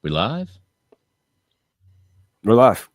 We live? We're live.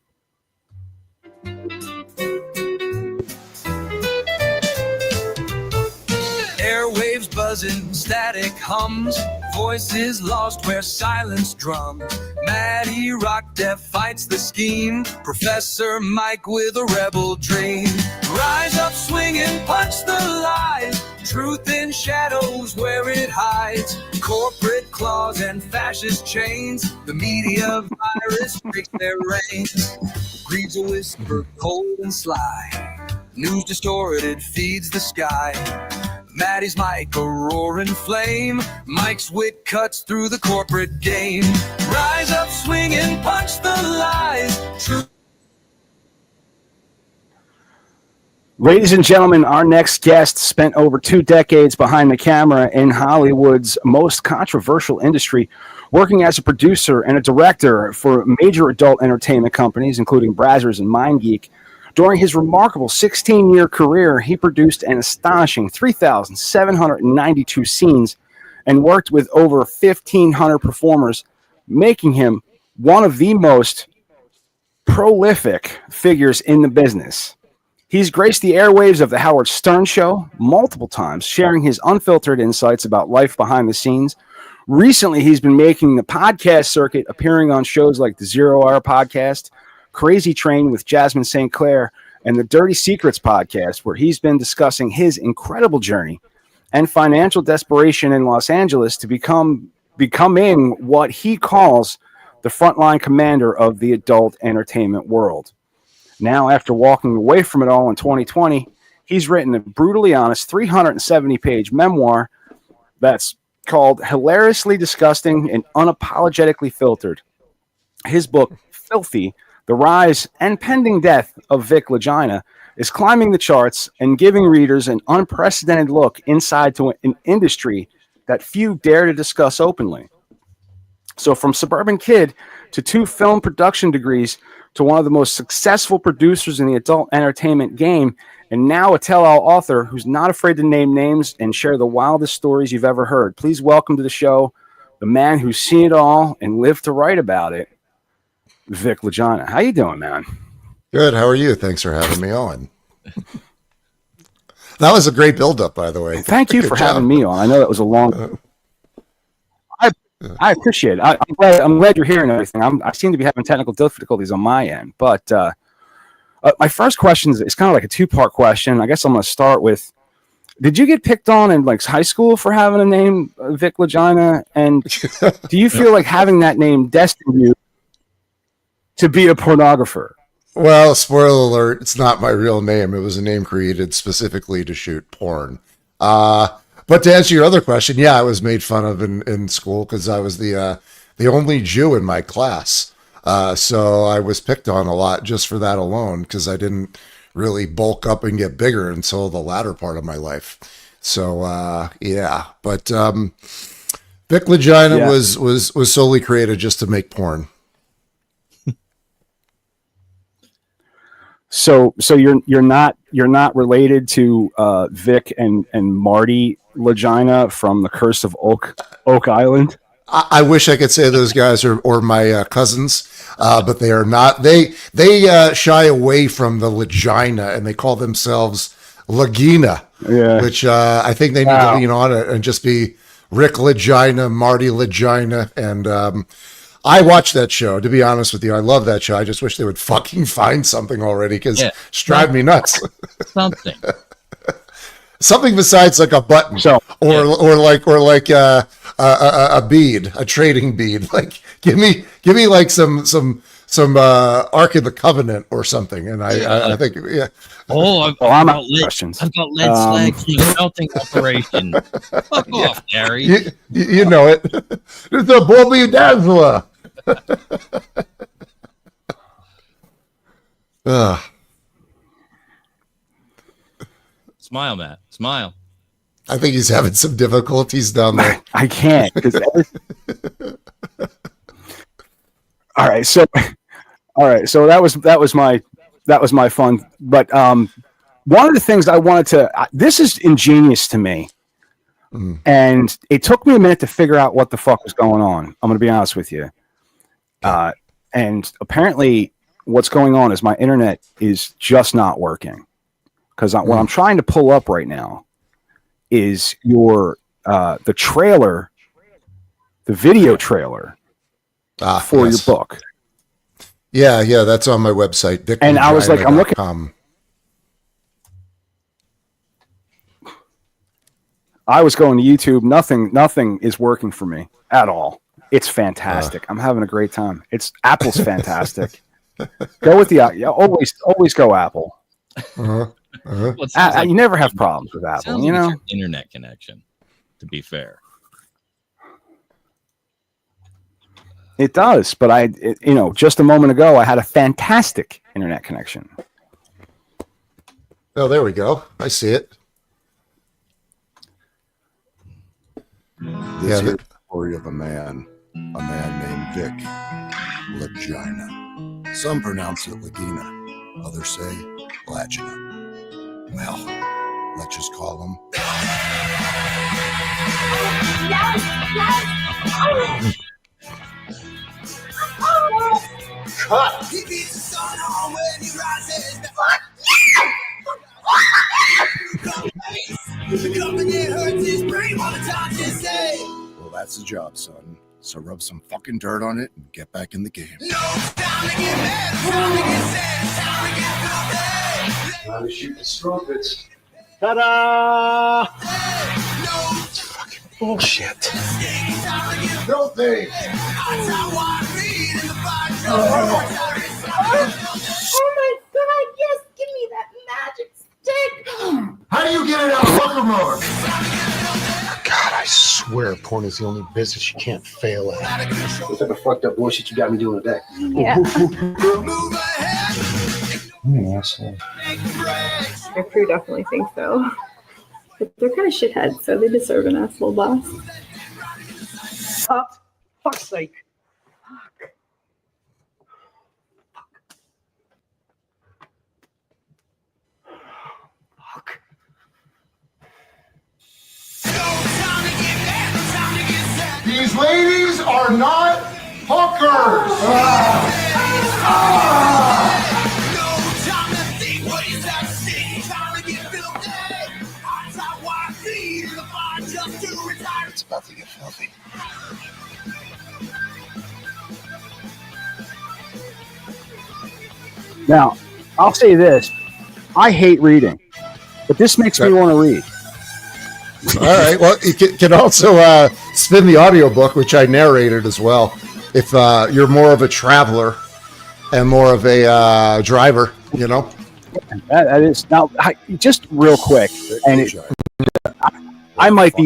Airwaves buzzing, static hums, voices lost where silence drums. Matty Rock Death fights the scheme, Professor Mike with a rebel dream. Rise up swinging, punch the lies, truth in shadows where it hides. Corporate claws and fascist chains, the media virus breaks their reins. Greed's a whisper, cold and sly, news distorted feeds the sky. Matty's mic, a roaring flame. Mike's wit cuts through the corporate game. Rise up, swing and punch the lies. Ladies and gentlemen, our next guest spent over 2 decades behind the camera in Hollywood's most controversial industry, working as a producer and a director for major adult entertainment companies, including Brazzers and MindGeek. During his remarkable 16-year career, he produced an astonishing 3,792 scenes and worked with over 1,500 performers, making him one of the most prolific figures in the business. He's graced the airwaves of The Howard Stern Show multiple times, sharing his unfiltered insights about life behind the scenes. Recently, he's been making the podcast circuit, appearing on shows like the 0 Hour Podcast, Crazy Train with Jasmine St. Clair, and the Dirty Secrets podcast, where he's been discussing his incredible journey and financial desperation in Los Angeles to becoming what he calls the frontline commander of the adult entertainment world. Now, after walking away from it all in 2020, he's written a brutally honest 370-page memoir that's called Hilariously Disgusting and Unapologetically Filtered. His book, Filthy: The Rise and Pending Death of Vic Lagina, is climbing the charts and giving readers an unprecedented look inside to an industry that few dare to discuss openly. So from suburban kid to 2 film production degrees to one of the most successful producers in the adult entertainment game, and now a tell-all author who's not afraid to name names and share the wildest stories you've ever heard. Please welcome to the show the man who's seen it all and lived to write about it, Vic Lagina. How you doing, man? Good. How are you? Thanks for having me on. That was a great build-up, by the way. Thank you for having me on. I know that was a long. I appreciate it. I'm glad you're hearing everything. I seem to be having technical difficulties on my end, but my first question is kind of like a 2-part question. I guess I'm going to start with: did you get picked on in like high school for having a name Vic Lagina? And do you feel like having that name destined you to be a pornographer? Well, spoiler alert, it's not my real name. It was a name created specifically to shoot porn. But to answer your other question, yeah, I was made fun of in school because I was the only Jew in my class. So I was picked on a lot just for that alone, because I didn't really bulk up and get bigger until the latter part of my life. So, yeah. But Vic Lagina was solely created just to make porn. So you're not related to Vic and Marty Lagina from The Curse of Oak Island? I wish I could say those guys or my cousins, but they are not. They shy away from the Lagina and they call themselves Lagina, which I think they need to lean on it and just be Rick Lagina, Marty Lagina, and I watched that show, to be honest with you. I love that show. I just wish they would fucking find something already, because it's driving me nuts. Something besides like a button, or like a bead, a trading bead. Like give me like some Ark of the Covenant or something. And I think I've got lead slag for the melting operation. Fuck off, Gary. You know it. It's a Bobby Dazzler. Smile, Matt. Smile. I think he's having some difficulties down there. I can't. All right. So that was my fun. But one of the things I wanted to. This is ingenious to me, and it took me a minute to figure out what the fuck was going on. I'm going to be honest with you. And apparently what's going on is my internet is just not working. Because what I'm trying to pull up right now is the trailer, the video trailer for your book. Yeah, that's on my website. Vic and I was like, I'm looking. I was going to YouTube. Nothing is working for me at all. It's fantastic. I'm having a great time. Apple's fantastic. Go with always go Apple. You never have problems with Apple, you know. Internet connection, to be fair. It does, but just a moment ago, I had a fantastic internet connection. Oh, there we go. I see it. This is the story of a man named Vic Lagina. Some pronounce it Lagina, others say Lagina. Well, let's just call him. Cut! He beats the sun on when he rises. The company hurts his brain while the toxins say. Well, that's the job, son. So rub some fucking dirt on it and get back in the game. No, it's time to get mad, it's time to get sad, it's time to get filthy. Time to shoot the strumpets. Ta-da! No, Fucking bullshit. it's time to get Filthy! That's how I read in the Bible. Oh my god, yes, give me that magic stick. How do you get it out of fucker mode? God, I swear porn is the only business you can't fail at. What type of fucked up bullshit you got me doing today? Yeah. Move ahead. Asshole. Our crew definitely thinks so. But they're kind of shitheads, so they deserve an asshole boss. Fuck's sake. Fuck. These ladies are not hookers! It's about to get filthy. Now, I'll say this. I hate reading, but this makes me want to read. All right. Well, you can also spin the audiobook, which I narrated as well. If you're more of a traveler and more of a driver, you know. That is now just real quick, and I might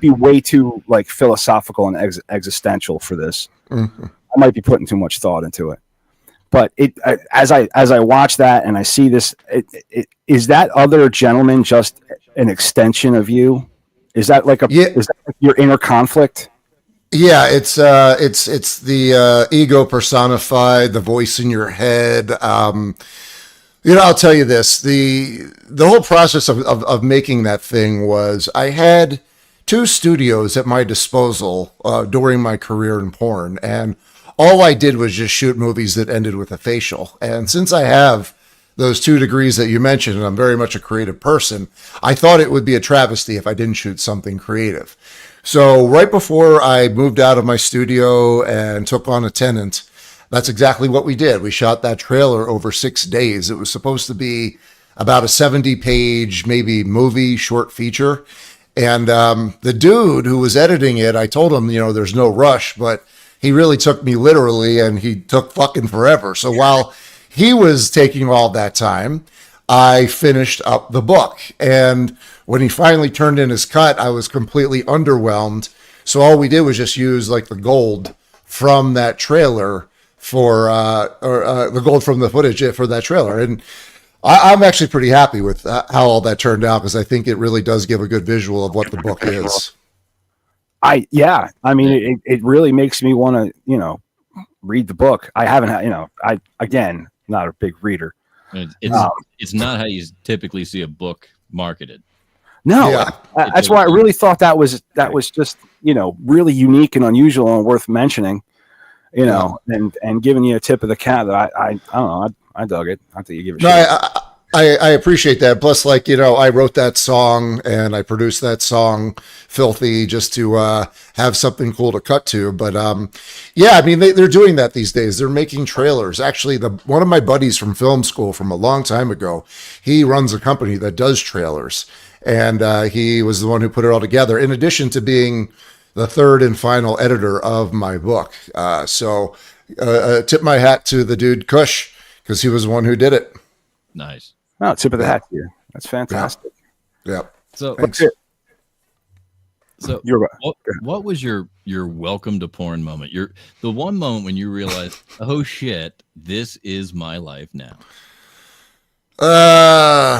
be way too like philosophical and existential for this. Mm-hmm. I might be putting too much thought into it. But as I watch that and I see this, is that other gentleman just an extension of you? Is that like is that like your inner conflict? Yeah, it's the ego personified, the voice in your head. I'll tell you this: the whole process of making that thing was I had 2 studios at my disposal during my career in porn, and all I did was just shoot movies that ended with a facial. And since I have those 2 degrees that you mentioned, and I'm very much a creative person, I thought it would be a travesty if I didn't shoot something creative. So right before I moved out of my studio and took on a tenant, that's exactly what we did. We shot that trailer over 6 days. It was supposed to be about a 70-page, maybe movie, short feature. And the dude who was editing it, I told him, there's no rush, but he really took me literally, and he took fucking forever. So while he was taking all that time, I finished up the book. And when he finally turned in his cut, I was completely underwhelmed. So all we did was just use like the gold from that trailer for, the gold from the footage for that trailer. And I'm actually pretty happy with how all that turned out, because I think it really does give a good visual of what the book is. I mean, it really makes me want to, read the book. I haven't had, again, not a big reader. It's not how you typically see a book marketed. No, Yeah. That's why I really thought that was just, really unique and unusual and worth mentioning. you know, and giving you a tip of the cap that I don't know. I dug it. I think you give a No, shit. I appreciate that. Plus, like, you know, I wrote that song and I produced that song, Filthy, just to have something cool to cut to. But yeah, I mean, they're doing that these days. They're making trailers. Actually, one of my buddies from film school from a long time ago, he runs a company that does trailers. And he was the one who put it all together, in addition to being the third and final editor of my book. So tip my hat to the dude Kush, because he was the one who did it. Nice. Oh, tip of the hat to you. That's fantastic. Yeah. So, Thanks. so You're what was your welcome to porn moment? The one moment when you realized, oh shit, this is my life now.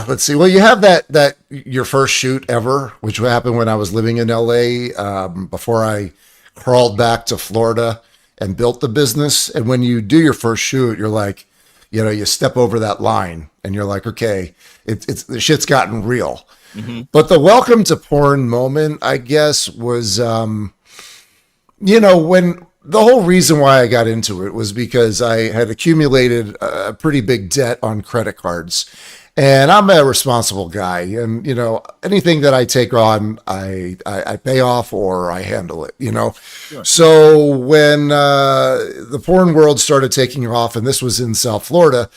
Let's see. Well, you have that your first shoot ever, which happened when I was living in LA, before I crawled back to Florida and built the business. And when you do your first shoot, you're like, you know, you step over that line and you're like, okay, it's the shit's gotten real. Mm-hmm. But the welcome to porn moment, I guess, was, you know, when the whole reason why I got into it was because I had accumulated a pretty big debt on credit cards. And I'm a responsible guy. And, you know, anything that I take on, I pay off or I handle it, you know. Sure. So when the porn world started taking off, and this was in South Florida,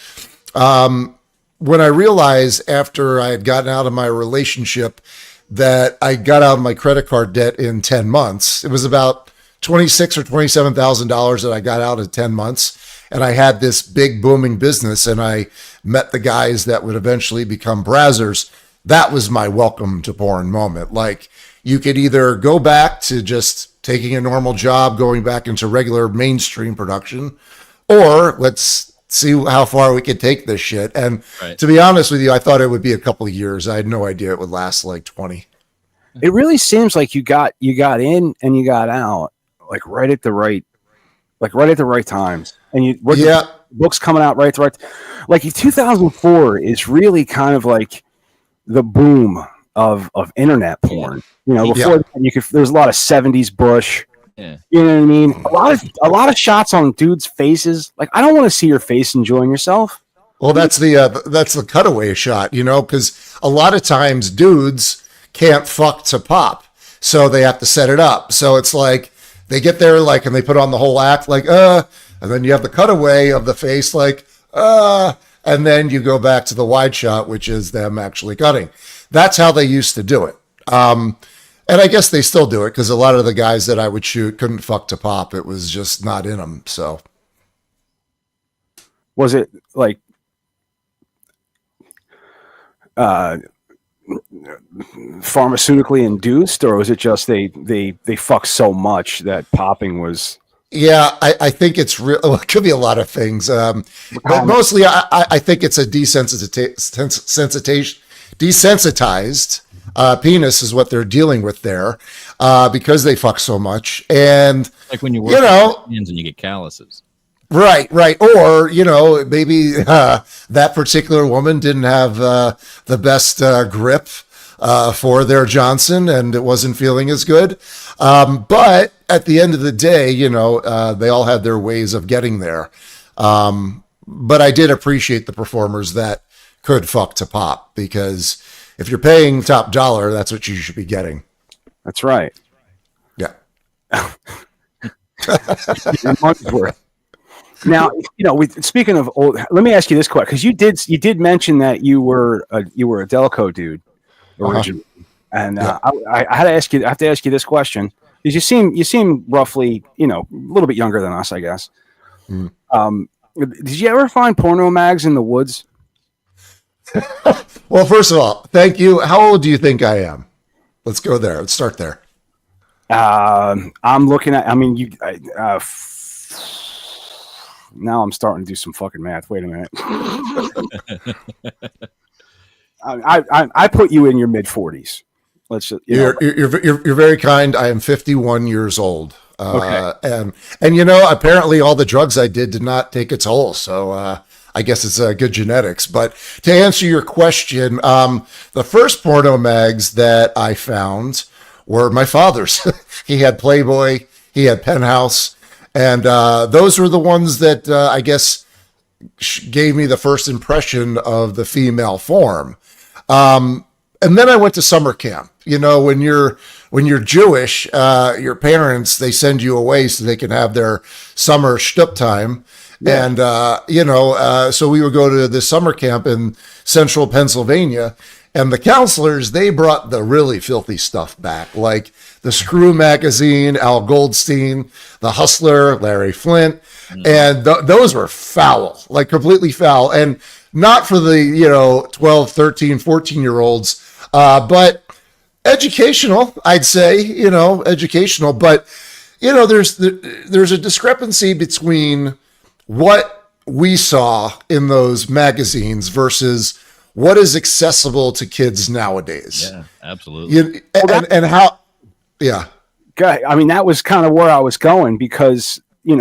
when I realized after I had gotten out of my relationship that I got out of my credit card debt in 10 months, it was about $26,000 or $27,000 that I got out in 10 months. And I had this big booming business, and I met the guys that would eventually become Brazzers. That was my welcome to porn moment. Like, you could either go back to just taking a normal job, going back into regular mainstream production, or let's see how far we could take this shit. And to be honest with you, I thought it would be a couple of years. I had no idea it would last like 20. It really seems like you got in and you got out like right at the right times. And books coming out right. Like 2004 is really kind of like the boom of internet porn. You know, before that, there's a lot of 70s Bush. Yeah. You know what I mean? A lot of shots on dudes' faces. Like, I don't want to see your face enjoying yourself. Well, that's the cutaway shot, you know, because a lot of times dudes can't fuck to pop, so they have to set it up. So it's like they get there, like, and they put on the whole act, like, and then you have the cutaway of the face, like, and then you go back to the wide shot, which is them actually cutting. That's how they used to do it. And I guess they still do it, because a lot of the guys that I would shoot couldn't fuck to pop. It was just not in them. So was it like pharmaceutically induced, or was it just they fuck so much that popping was? Yeah, I think it's real. Well, it could be a lot of things, but mostly I think it's a desensitized penis is what they're dealing with there, because they fuck so much. And like when you work, hands and you get calluses. Right. Or, you know, maybe that particular woman didn't have the best grip for their Johnson, and it wasn't feeling as good. But at the end of the day, you know, they all had their ways of getting there. But I did appreciate the performers that could fuck to pop, because if you're paying top dollar, that's what you should be getting. That's right. Yeah. Your money's worth. Now, you know, speaking of old, let me ask you this question, because you did mention that you were a Delco dude originally, and I had to ask you. I have to ask you this question, because you seem roughly, you know, a little bit younger than us, I guess. Did you ever find porno mags in the woods? Well, first of all, thank you. How old do you think I am? Let's go there. Let's start there. I'm looking at. I mean, you. Now I'm starting to do some fucking math. Wait a minute. I put you in your mid 40s. Let's just, you're very kind. I am 51 years old. Okay. And you know, apparently all the drugs I did not take a toll. So I guess it's good genetics. But to answer your question, the first porno mags that I found were my father's. He had Playboy, he had Penthouse, And those were the ones that I guess gave me the first impression of the female form. And then I went to summer camp. You know, when you're Jewish, your parents, they send you away so they can have their summer shtup time. Yeah. And, so we would go to the summer camp in central Pennsylvania, and the counselors, they brought the really filthy stuff back, like the Screw magazine, Al Goldstein, the Hustler, Larry Flint. And those were foul, like completely foul. And not for the, 12, 13, 14-year-olds, but educational, I'd say, educational. But, there's a discrepancy between what we saw in those magazines versus what is accessible to kids nowadays. Yeah, absolutely. And how, yeah. I mean, that was kind of where I was going, because when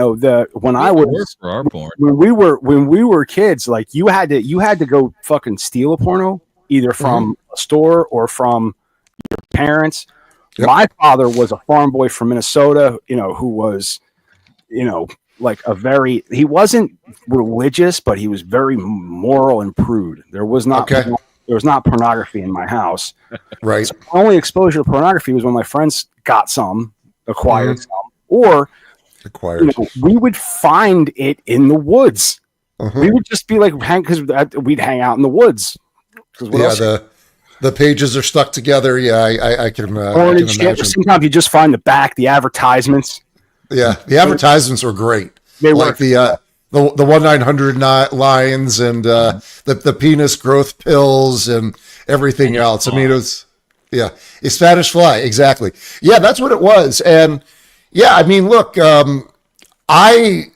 we were kids, like you had to go fucking steal a porno either from a store or from your parents. Yep. My father was a farm boy from Minnesota, who was, like he wasn't religious, but he was very moral and prude. There was not pornography in my house. Right. So my only exposure to pornography was when my friends got some, acquired some, or we would find it in the woods. We would just be like, because we'd hang out in the woods. The pages are stuck together. Yeah, I can imagine. Sometimes you just find the advertisements. Yeah, the advertisements were great. They were like the 1-900 lines and the penis growth pills and everything else. I mean, it was a Spanish fly, exactly. Yeah, that's what it was. And yeah, I mean, look, I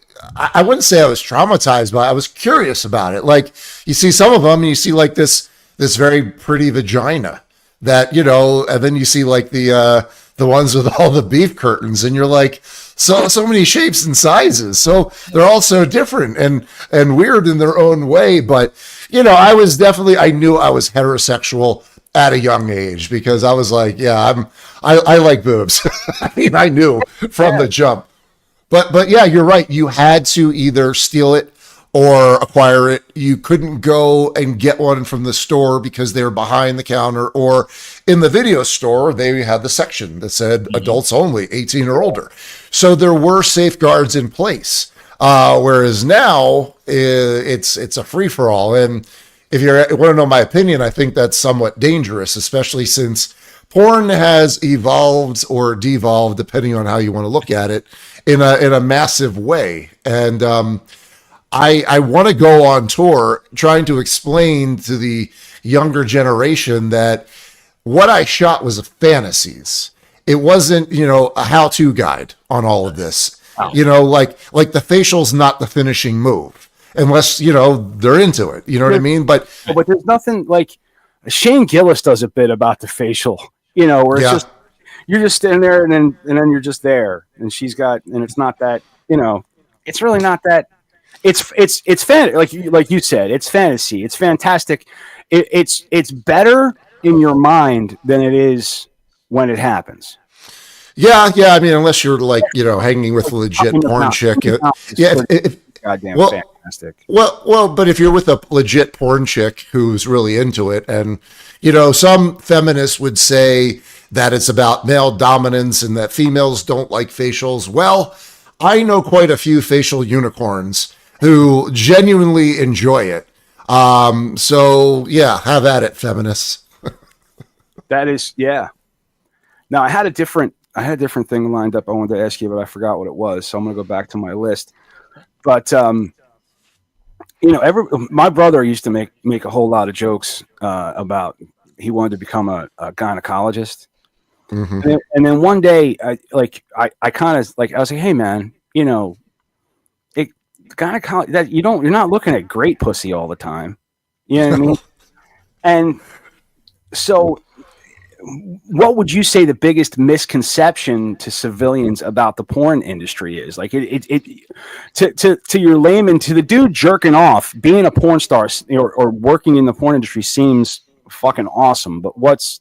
wouldn't say I was traumatized by it. I was curious about it. Like, you see some of them, and you see like this very pretty vagina that, and then you see like the ones with all the beef curtains, and you're like, so many shapes and sizes. So they're all so different and weird in their own way. But, I knew I was heterosexual at a young age, because I was like, I like boobs. I mean, I knew from the jump. But yeah, you're right. You had to either steal it or acquire it. You couldn't go and get one from the store because they were behind the counter, or in the video store, they had the section that said adults only, 18 or older. So there were safeguards in place. Whereas now it's a free for all. And if you want to know my opinion, I think that's somewhat dangerous, especially since porn has evolved or devolved, depending on how you want to look at it, in a massive way. And, I want to go on tour trying to explain to the younger generation that what I shot was fantasies. It wasn't, a how-to guide on all of this. Wow. Like the facial's not the finishing move, unless, they're into it. You know what I mean? But there's nothing like Shane Gillis does a bit about the facial, where it's just, you're just standing there and then you're just there, and and it's not that, it's really not that. It's fan, like you said, it's fantasy. It's fantastic. It's better in your mind than it is when it happens. Yeah. I mean, unless you're like, hanging with a legit porn chick. Goddamn fantastic. Well, but if you're with a legit porn chick who's really into it, and some feminists would say that it's about male dominance and that females don't like facials. Well, I know quite a few facial unicorns who genuinely enjoy it. So yeah, have at it, feminists. That is, yeah. Now I had a different thing lined up I wanted to ask you, but I forgot what it was. So I'm going to go back to my list. But, my brother used to make a whole lot of jokes about he wanted to become a gynecologist. Mm-hmm. And then one day, I was like, hey man, gynecology, that you're not looking at great pussy all the time. You know what I mean? And so what would you say the biggest misconception to civilians about the porn industry is? Like to your layman, to the dude jerking off, being a porn star or working in the porn industry seems fucking awesome. But what's,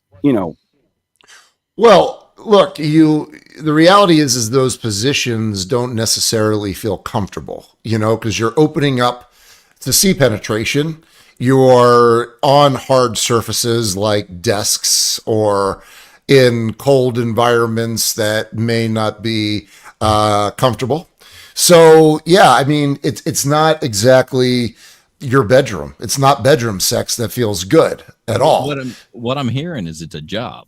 Well, look, the reality is those positions don't necessarily feel comfortable, because you're opening up to see penetration. You're on hard surfaces like desks or in cold environments that may not be comfortable. So yeah, I mean, it's not exactly your bedroom. It's not bedroom sex that feels good at all. What I'm hearing is it's a job.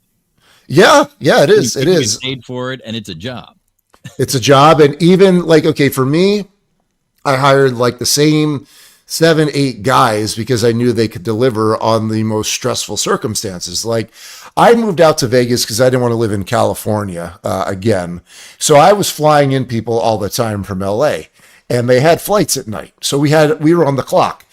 Yeah, it is. You it is. Get paid for it, and it's a job. It's a job, and even like, okay, for me, I hired like the same 7, 8 guys because I knew they could deliver on the most stressful circumstances. Like, I moved out to Vegas because I didn't want to live in California again. So I was flying in people all the time from LA, and they had flights at night. So we were on the clock.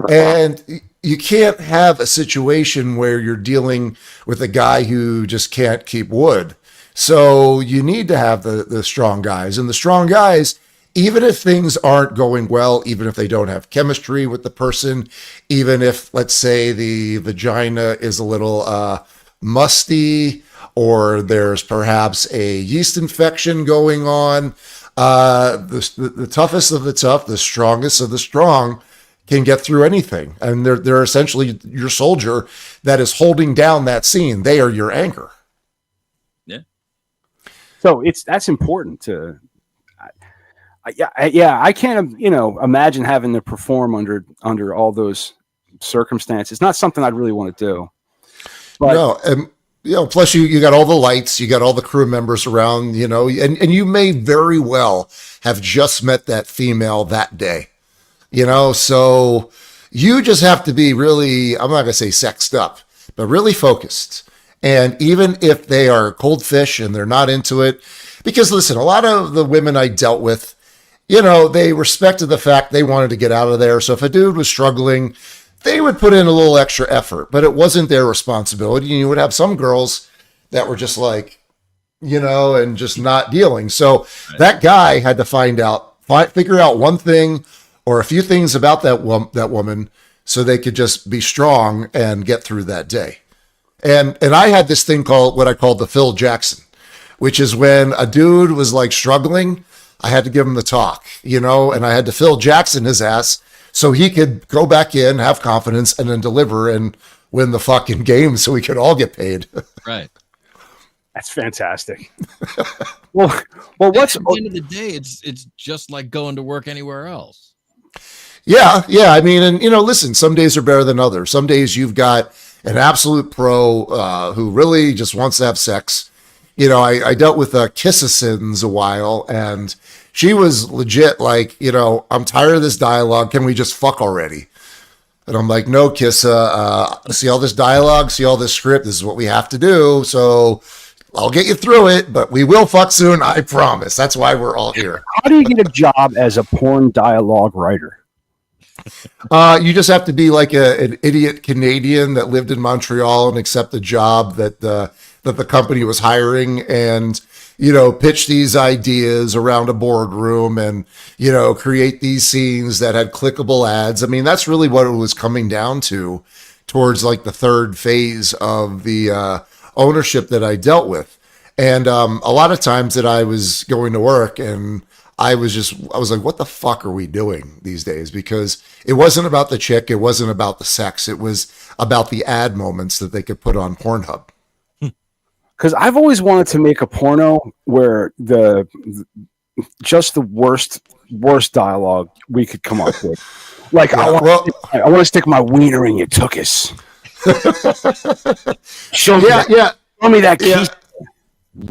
And you can't have a situation where you're dealing with a guy who just can't keep wood. So you need to have the strong guys, and the strong guys, even if things aren't going well, even if they don't have chemistry with the person, even if, let's say, the vagina is a little musty, or there's perhaps a yeast infection going on, the toughest of the tough, the strongest of the strong can get through anything. And they're essentially your soldier that is holding down that scene. They are your anchor. Yeah. So that's important to... I can't, imagine having to perform under all those circumstances. It's not something I'd really want to do. But, no, and plus you got all the lights, you got all the crew members around, and you may very well have just met that female that day, so you just have to be really, I'm not going to say sexed up, but really focused. And even if they are cold fish and they're not into it, because listen, a lot of the women I dealt with, they respected the fact they wanted to get out of there. So if a dude was struggling, they would put in a little extra effort, but it wasn't their responsibility. And you would have some girls that were just like, and just not dealing. So that guy had to figure out one thing or a few things about that woman so they could just be strong and get through that day. And I had this thing called what I called the Phil Jackson, which is when a dude was like struggling, I had to give him the talk, and I had to Phil Jackson his ass so he could go back in, have confidence, and then deliver and win the fucking game so we could all get paid. Right. That's fantastic. well, what's at the end of the day, it's just like going to work anywhere else. Yeah. I mean, and listen, some days are better than others. Some days you've got an absolute pro who really just wants to have sex. I dealt with Kissisins a while, and she was legit like, I'm tired of this dialogue. Can we just fuck already? And I'm like, no, Kissa, see all this dialogue, see all this script. This is what we have to do. So I'll get you through it, but we will fuck soon. I promise. That's why we're all here. How do you get a job as a porn dialogue writer? You just have to be like an idiot Canadian that lived in Montreal and accept a job that the company was hiring, and pitch these ideas around a boardroom, and create these scenes that had clickable ads. I mean, that's really what it was coming down to towards like the third phase of the ownership that I dealt with. And a lot of times that I was going to work and I was like, what the fuck are we doing these days? Because it wasn't about the chick. It wasn't about the sex. It was about the ad moments that they could put on Pornhub. Because I've always wanted to make a porno where just the worst dialogue we could come up with. Like, yeah, I want to stick my wiener in your tuchus. Show me that key.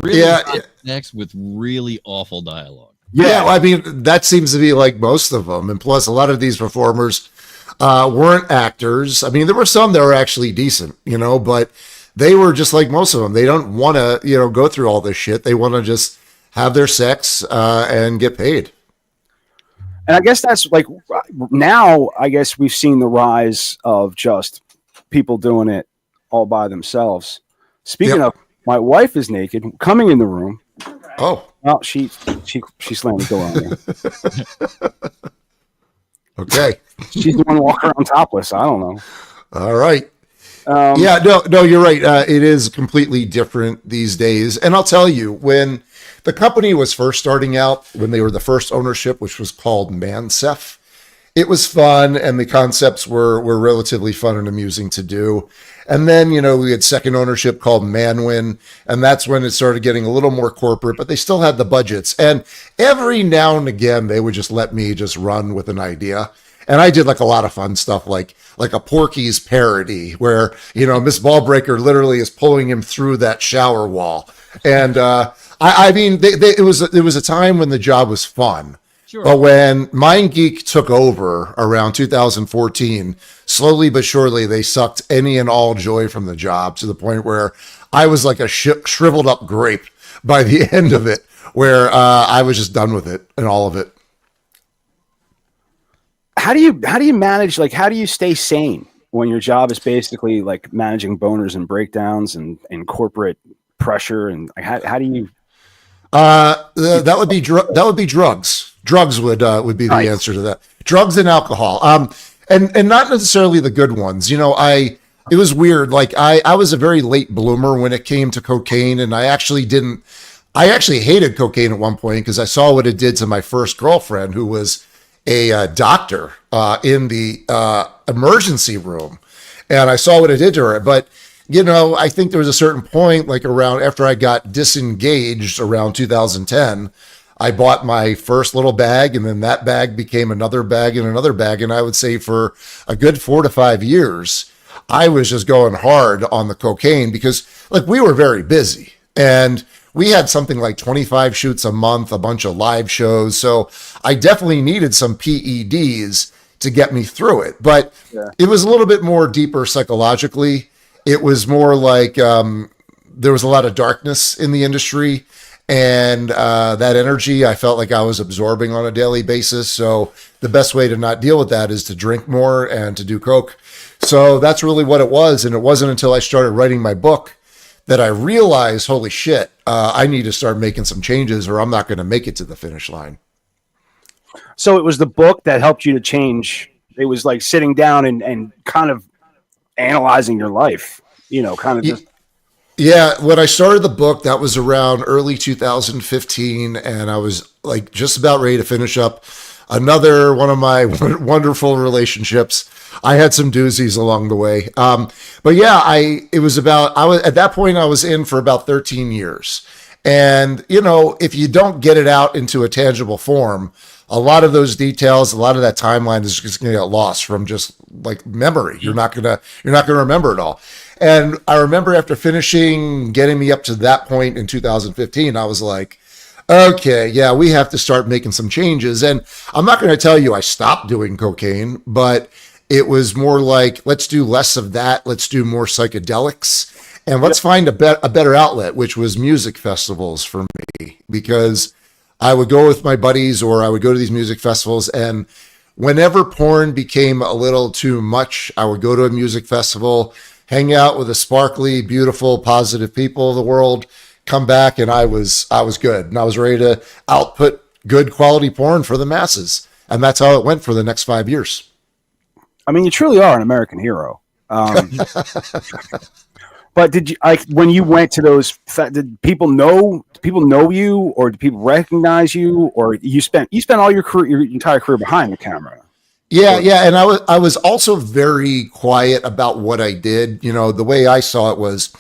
Really next with really awful dialogue. Yeah, well, I mean, that seems to be like most of them. And plus, a lot of these performers weren't actors. I mean, there were some that were actually decent, but they were just like most of them. They don't want to, go through all this shit. They want to just have their sex and get paid. And I guess that's like now, I guess we've seen the rise of just people doing it all by themselves. Speaking of, my wife is naked, coming in the room. Oh. Well, she slammed the door on me. Okay. She's the one walking around topless. I don't know. All right. Yeah, no, you're right. It is completely different these days. And I'll tell you, when the company was first starting out, when they were the first ownership, which was called Mansef, it was fun and the concepts were relatively fun and amusing to do. And then, we had second ownership called Manwin, and that's when it started getting a little more corporate, but they still had the budgets. And every now and again, they would just let me just run with an idea. And I did like a lot of fun stuff, like a Porky's parody where, Miss Ballbreaker literally is pulling him through that shower wall. And I mean, it was a time when the job was fun. Sure. But when MindGeek took over around 2014, slowly but surely, they sucked any and all joy from the job to the point where I was like a shriveled up grape by the end of it, where I was just done with it and all of it. How do you manage, like, how do you stay sane when your job is basically like managing boners and breakdowns and corporate pressure? And how do you? That would be drugs. Drugs would be the answer to that. Drugs and alcohol. And not necessarily the good ones. It was weird. Like I was a very late bloomer when it came to cocaine, and I actually hated cocaine at one point because I saw what it did to my first girlfriend, who was a doctor in the emergency room, and I saw what it did to her. But I think there was a certain point, like around after I got disengaged around 2010, I bought my first little bag, and then that bag became another bag and another bag. And I would say for a good 4 to 5 years, I was just going hard on the cocaine because like we were very busy and we had something like 25 shoots a month, a bunch of live shows. So I definitely needed some PEDs to get me through it, but It was a little bit more deeper psychologically. It was more like there was a lot of darkness in the industry, and that energy I felt like I was absorbing on a daily basis. So the best way to not deal with that is to drink more and to do coke. So that's really what it was. And it wasn't until I started writing my book that I realized, holy shit, I need to start making some changes or I'm not going to make it to the finish line. So it was the book that helped you to change. It was like sitting down and kind of analyzing your life, kind of just. Yeah, when I started the book, that was around early 2015, and I was like just about ready to finish up another one of my wonderful relationships. I had some doozies along the way. But yeah, I was at that point I was in for about 13 years. And, if you don't get it out into a tangible form, a lot of those details, a lot of that timeline is just going to get lost from just like memory. You're not going to remember it all. And I remember after finishing, getting me up to that point in 2015, I was like, okay, yeah, we have to start making some changes. And I'm not going to tell you I stopped doing cocaine, but it was more like, let's do less of that. Let's do more psychedelics. And let's find a better outlet, which was music festivals for me, because I would go with my buddies or I would go to these music festivals, and whenever porn became a little too much, I would go to a music festival, hang out with the sparkly, beautiful, positive people of the world, come back, and I was good. And I was ready to output good quality porn for the masses. And that's how it went for the next 5 years. I mean, you truly are an American hero. But did you, like, when you went to those, did people know you, or did people recognize you, or you spent all your entire career behind the camera? Yeah. And I was also very quiet about what I did. The way I saw it was,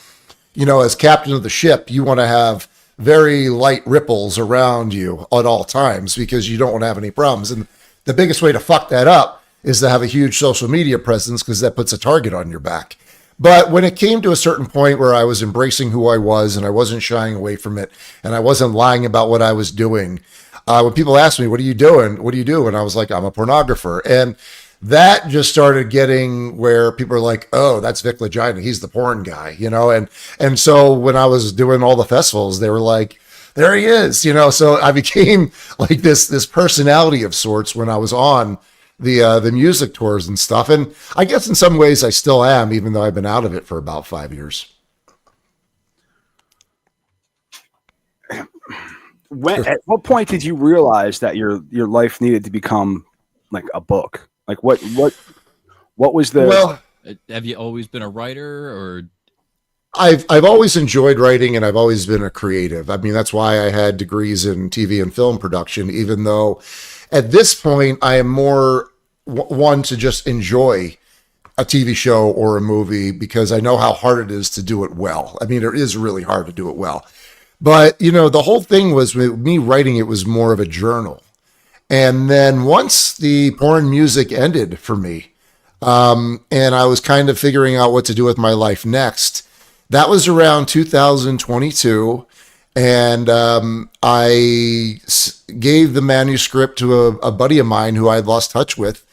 as captain of the ship, you want to have very light ripples around you at all times because you don't want to have any problems. And the biggest way to fuck that up is to have a huge social media presence, because that puts a target on your back. But when it came to a certain point where I was embracing who I was and I wasn't shying away from it and I wasn't lying about what I was doing, when people asked me, what are you doing? What do you do? And I was like, I'm a pornographer. And that just started getting where people are like, oh, that's Vic Lagina. He's the porn guy, And so when I was doing all the festivals, they were like, there he is, So I became like this personality of sorts when I was on the music tours and stuff. And I guess in some ways I still am, even though I've been out of it for about 5 years. At what point did you realize that your life needed to become like a book? Like what was the? Have you always been a writer, or? I've always enjoyed writing, and I've always been a creative. I mean, that's why I had degrees in TV and film production, even though at this point I am more one to just enjoy a TV show or a movie because I know how hard it is to do it well. I mean, it is really hard to do it well. But, the whole thing was with me writing, it was more of a journal. And then once the porn music ended for me, and I was kind of figuring out what to do with my life next, that was around 2022. And I gave the manuscript to a buddy of mine who I had lost touch with.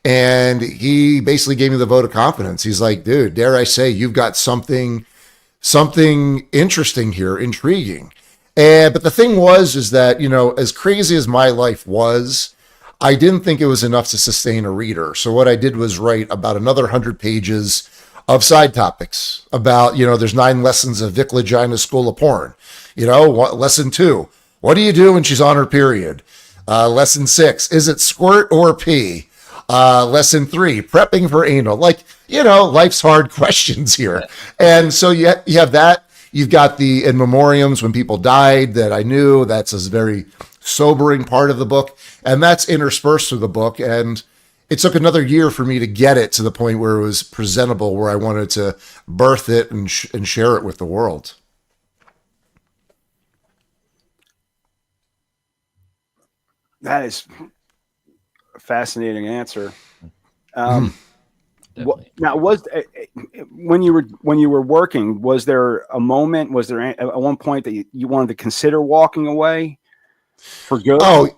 And he basically gave me the vote of confidence. He's like, dude, dare I say, you've got something interesting here, intriguing. But the thing is that, as crazy as my life was, I didn't think it was enough to sustain a reader. So what I did was write about another 100 pages of side topics about, there's 9 lessons of Vic Lagina School of Porn. Lesson 2, what do you do when she's on her period? Lesson 6, is it squirt or pee? Lesson 3, prepping for anal. Life's hard questions here. And so you have that. You've got the in memoriams when people died that I knew. That's a very sobering part of the book. And that's interspersed through the book. And it took another year for me to get it to the point where it was presentable, where I wanted to birth it and share it with the world. That is a fascinating answer. Now, when you were working, was there a moment? Was there at one point that you wanted to consider walking away for good? Oh,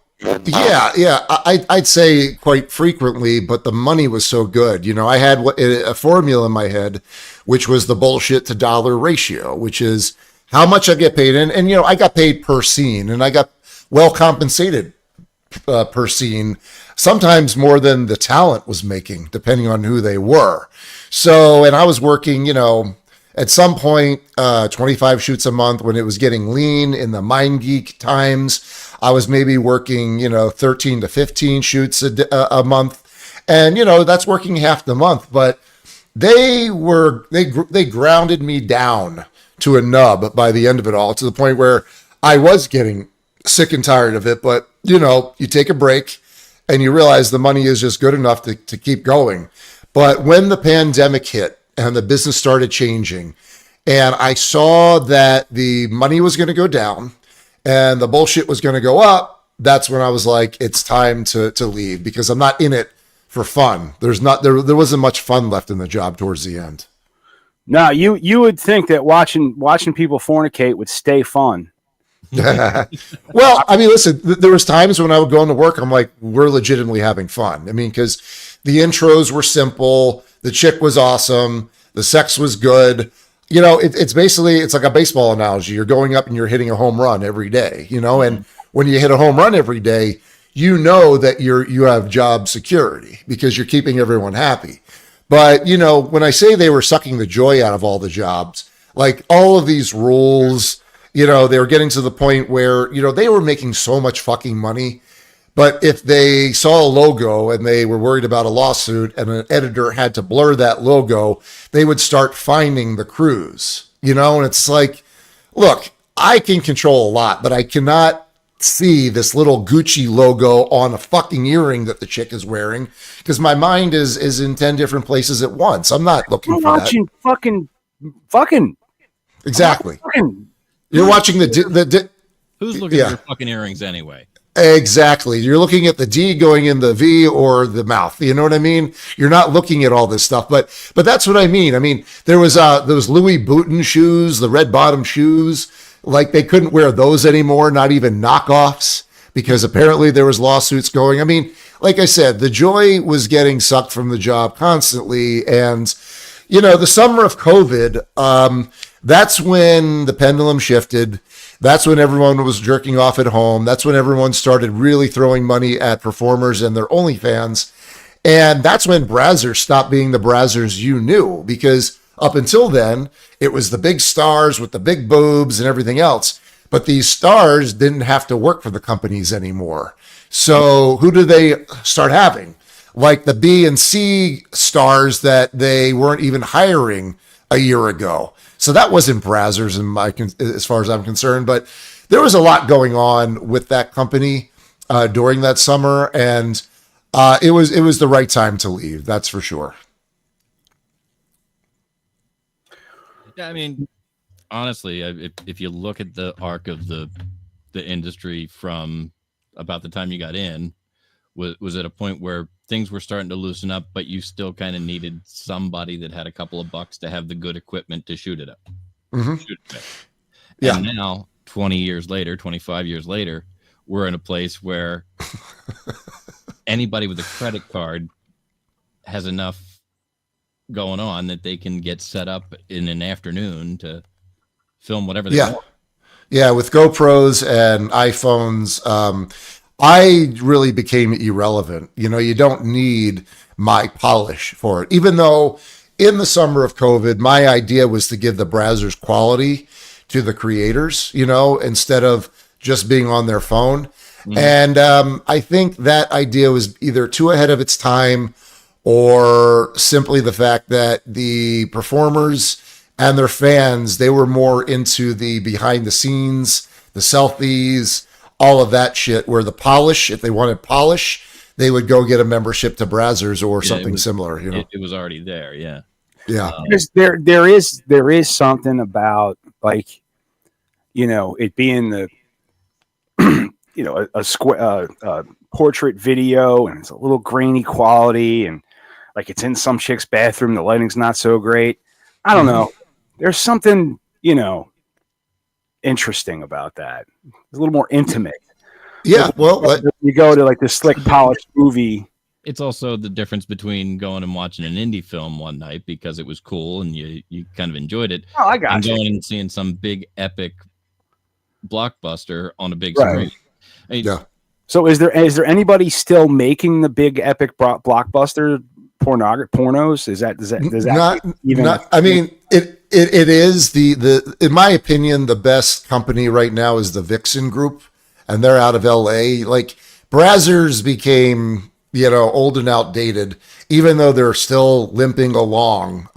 yeah. I'd say quite frequently, but the money was so good. I had a formula in my head, which was the bullshit to dollar ratio, which is how much I get paid. And I got paid per scene, and I got well compensated per scene, sometimes more than the talent was making, depending on who they were. So, and I was working, at some point, 25 shoots a month when it was getting lean in the Mind Geek times. I was maybe working, 13 to 15 shoots a month. And, that's working half the month. But they grounded me down to a nub by the end of it all, to the point where I was getting sick and tired of it. But, you take a break and you realize the money is just good enough to keep going. But when the pandemic hit and the business started changing, and I saw that the money was going to go down and the bullshit was going to go up, that's when I was like, it's time to leave, because I'm not in it for fun. There wasn't much fun left in the job towards the end. No, you would think that watching people fornicate would stay fun. Well, I mean, listen, there was times when I would go into work, I'm like, we're legitimately having fun. I mean, because the intros were simple, the chick was awesome, the sex was good. It's basically, it's like a baseball analogy. You're going up and you're hitting a home run every day, and when you hit a home run every day, that you have job security because you're keeping everyone happy. But, when I say they were sucking the joy out of all the jobs, like all of these rules, they were getting to the point where, they were making so much fucking money. But if they saw a logo and they were worried about a lawsuit and an editor had to blur that logo, they would start finding the crews, and it's like, look, I can control a lot, but I cannot see this little Gucci logo on a fucking earring that the chick is wearing, because my mind is in 10 different places at once. I'm not looking for that. Fucking. Exactly. You're watching the who's looking at your fucking earrings anyway? Exactly. You're looking at the D going in the V or the mouth. You know what I mean? You're not looking at all this stuff, but that's what I mean. I mean, there was those Louis Vuitton shoes, the red bottom shoes, like they couldn't wear those anymore, not even knockoffs, because apparently there was lawsuits going. I mean, like I said, the joy was getting sucked from the job constantly. And, the summer of COVID, that's when the pendulum shifted. That's when everyone was jerking off at home. That's when everyone started really throwing money at performers and their OnlyFans. And that's when Brazzers stopped being the Brazzers you knew, because up until then, it was the big stars with the big boobs and everything else. But these stars didn't have to work for the companies anymore. So who do they start having? like the B and C stars that they weren't even hiring a year ago. So that wasn't Brazzers as far as I'm concerned, but there was a lot going on with that company during that summer, and it was the right time to leave. That's for sure. Yeah, I mean, honestly, if you look at the arc of the industry from about the time you got in, was at a point where things were starting to loosen up, but you still kind of needed somebody that had a couple of bucks to have the good equipment to shoot it up. Mm-hmm. Shoot it up. Yeah. And now, 20 years later, 25 years later, we're in a place where anybody with a credit card has enough going on that they can get set up in an afternoon to film whatever they want. Yeah, with GoPros and iPhones, I really became irrelevant. You know, you don't need my polish for it. Even though in the summer of COVID, my idea was to give the Brazzers quality to the creators, you know, instead of just being on their phone. Mm-hmm. And I think that idea was either too ahead of its time, or simply the fact that the performers and their fans, they were more into the behind the scenes, the selfies, all of that shit, where the polish, if they wanted polish, they would go get a membership to Brazzers or something similar. You know, it was already there. Yeah. Yeah. There is something about, like, you know, it being the, you know, a square portrait video, and it's a little grainy quality, and like it's in some chick's bathroom, the lighting's not so great. I don't know. There's something, you know, interesting about that. It's a little more intimate. Yeah, well, you go to like this slick, polished movie. It's also the difference between going and watching an indie film one night because it was cool and you kind of enjoyed it. Oh, I got and you. Going and seeing some big epic blockbuster on a big screen. I mean, yeah. So is there anybody still making the big epic blockbuster pornos? Does that even? I mean, it is the in my opinion, the best company right now is the Vixen Group, and they're out of LA. Like, Brazzers became, you know, old and outdated, even though they're still limping along.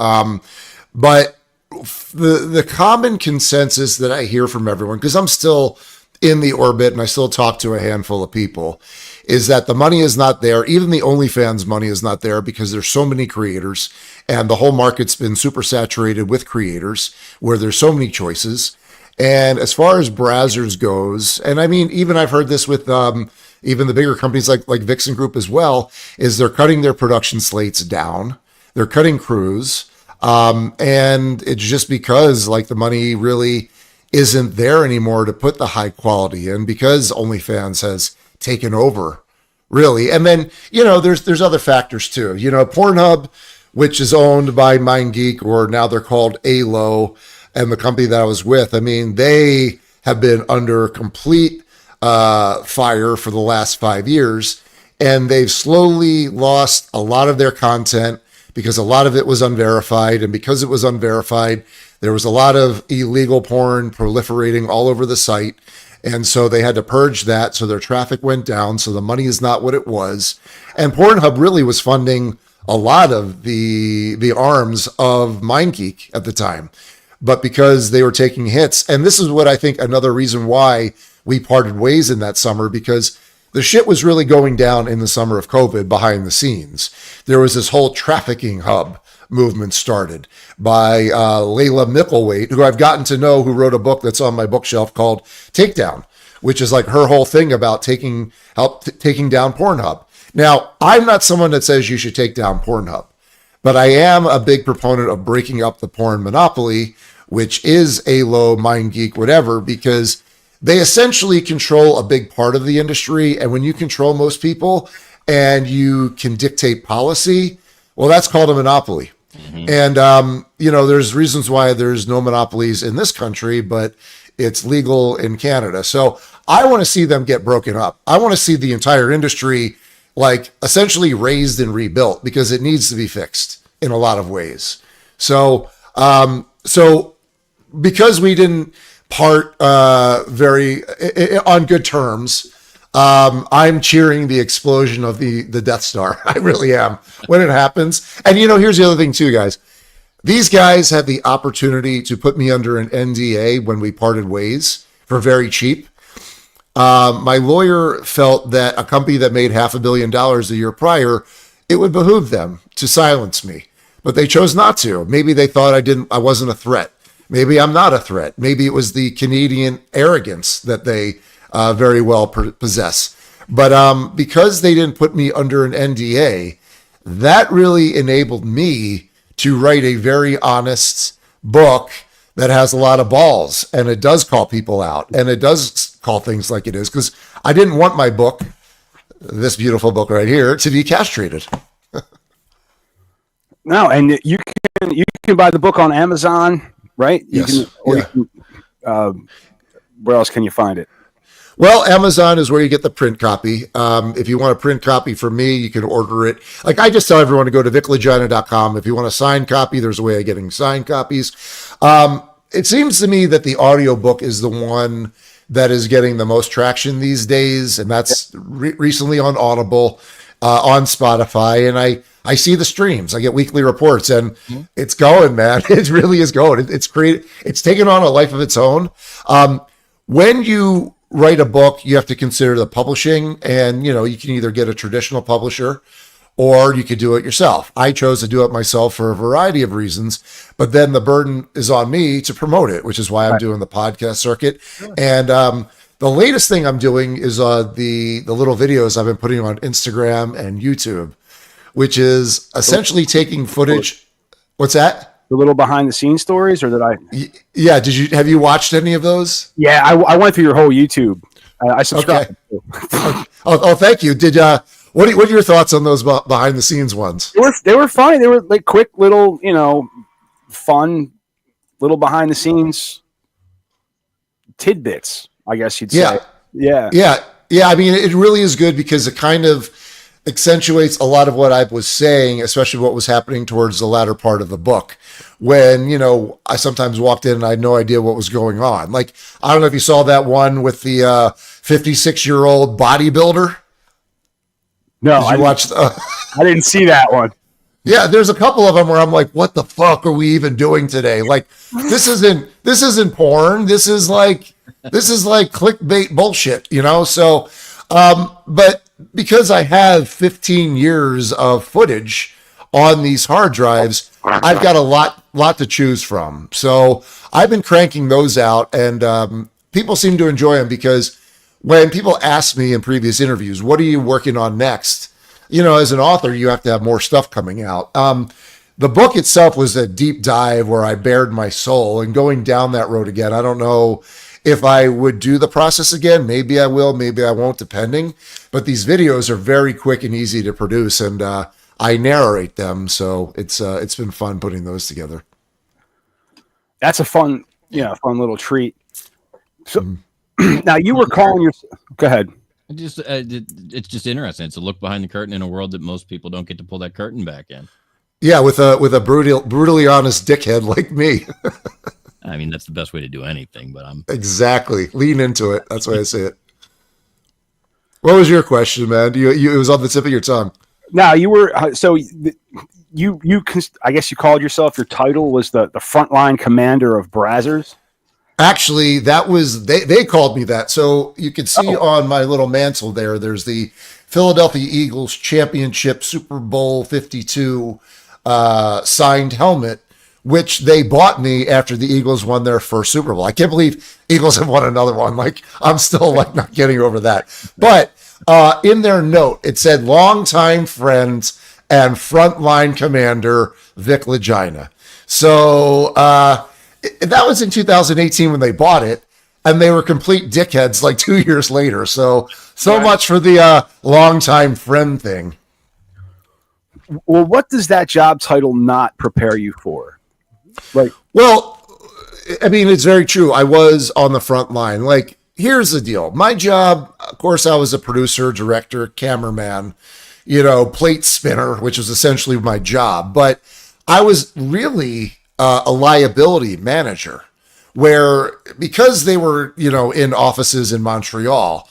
But the common consensus that I hear from everyone, because I'm still in the orbit and I still talk to a handful of people, is that the money is not there. Even the OnlyFans money is not there because there's so many creators and the whole market's been super saturated with creators where there's so many choices. And as far as Brazzers goes, and I mean, even I've heard this with even the bigger companies like Vixen Group as well, is they're cutting their production slates down. They're cutting crews. And it's just because, like, the money really isn't there anymore to put the high quality in, because OnlyFans has taken over, really. And then, you know, there's other factors too. You know, Pornhub, which is owned by MindGeek, or now they're called ALO, and the company that I was with, I mean, they have been under complete fire for the last 5 years, and they've slowly lost a lot of their content because a lot of it was unverified. And because it was unverified, there was a lot of illegal porn proliferating all over the site. And so they had to purge that. So their traffic went down. So the money is not what it was. And Pornhub really was funding a lot of the arms of MindGeek at the time. But because they were taking hits, and this is what I think another reason why we parted ways in that summer, because the shit was really going down in the summer of COVID behind the scenes. There was this whole trafficking hub movement started by Layla Micklethwaite, who I've gotten to know, who wrote a book that's on my bookshelf called Takedown, which is like her whole thing about taking down Pornhub. Now, I'm not someone that says you should take down Pornhub, but I am a big proponent of breaking up the porn monopoly, which is ALO, MindGeek, whatever, because they essentially control a big part of the industry. And when you control most people and you can dictate policy, well, that's called a monopoly. Mm-hmm. And, you know, there's reasons why there's no monopolies in this country, but it's legal in Canada. So I want to see them get broken up. I want to see the entire industry, like, essentially raised and rebuilt, because it needs to be fixed in a lot of ways. So, because we didn't part very on good terms, I'm cheering the explosion of the Death Star. I really am when it happens. And here's the other thing too, guys. These guys had the opportunity to put me under an NDA when we parted ways for very cheap. My lawyer felt that a company that made $500 million a year prior, it would behoove them to silence me, but they chose not to. Maybe they thought I wasn't a threat. Maybe I'm not a threat. Maybe it was the Canadian arrogance that they very well possess. But because they didn't put me under an NDA, that really enabled me to write a very honest book that has a lot of balls, and it does call people out, and it does call things like it is, because I didn't want my book, this beautiful book right here, to be castrated. No, and you can buy the book on Amazon, right? Yes. Where else can you find it? Well, Amazon is where you get the print copy. If you want a print copy from me, you can order it. Like I just tell everyone to go to viclagina.com. If you want a signed copy, there's a way of getting signed copies. It seems to me that the audiobook is the one that is getting the most traction these days, and that's recently on Audible, on Spotify, and I see the streams. I get weekly reports, and it's going, man. It really is going. It's great. It's taken on a life of its own. When you write a book, you have to consider the publishing, and you can either get a traditional publisher or you could do it yourself. I chose to do it myself for a variety of reasons, but then the burden is on me to promote it, which is why I'm doing the podcast circuit. And the latest thing I'm doing is the little videos I've been putting on Instagram and YouTube, which is essentially taking footage. What's that? The little behind the scenes stories, or did I? Yeah. Have you watched any of those? Yeah, I went through your whole YouTube. I subscribed. Okay. Oh, thank you. What are your thoughts on those behind the scenes ones? They were funny. They were like quick little, fun little behind the scenes tidbits, I guess you'd say. Yeah. I mean, it really is good because it kind of accentuates a lot of what I was saying, especially what was happening towards the latter part of the book, when, I sometimes walked in and I had no idea what was going on. Like, I don't know if you saw that one with the 56-year-old bodybuilder. No, I watched. I didn't see that one. Yeah, there's a couple of them where I'm like, what the fuck are we even doing today? Like, this isn't porn. This is like clickbait bullshit, So, but because I have 15 years of footage on these hard drives, I've got a lot to choose from. So I've been cranking those out, and people seem to enjoy them because when people ask me in previous interviews, what are you working on next? As an author, you have to have more stuff coming out. The book itself was a deep dive where I bared my soul, and going down that road again, I don't know if I would do the process again. Maybe I will, maybe I won't, depending. But these videos are very quick and easy to produce, and I narrate them. So it's been fun putting those together. That's a fun little treat. So now you were calling yourself. Go ahead. It's just interesting. It's a look behind the curtain in a world that most people don't get to pull that curtain back in. Yeah, with a brutally honest dickhead like me. I mean, that's the best way to do anything, but exactly lean into it. That's why I say it. What was your question, man? It was on the tip of your tongue. No, you were you I guess you called yourself. Your title was the frontline commander of Brazzers. Actually, that was they called me that. So you can see on my little mantle there's the Philadelphia Eagles championship Super Bowl 52 signed helmet, which they bought me after the Eagles won their first Super Bowl. I can't believe Eagles have won another one. Like, I'm still not getting over that. But in their note, it said longtime friends and frontline commander Vic Lagina. So that was in 2018 when they bought it, and they were complete dickheads like 2 years later. So much for the longtime friend thing. Well, what does that job title not prepare you for? Well, I mean, it's very true. I was on the front line. Like, here's the deal. My job, of course, I was a producer, director, cameraman, plate spinner, which was essentially my job. But I was really a liability manager, where because they were, in offices in Montreal,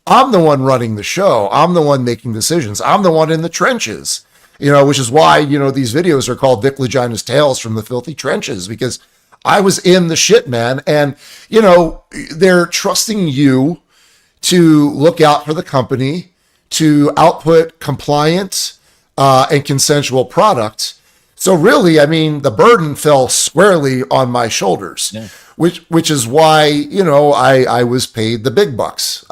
I'm the one running the show. I'm the one making decisions. I'm the one in the trenches, which is why, these videos are called Vic Lagina's Tales from the Filthy Trenches, because I was in the shit, man. And, they're trusting you to look out for the company, to output compliant and consensual product. So really, I mean, the burden fell squarely on my shoulders, which is why, I was paid the big bucks.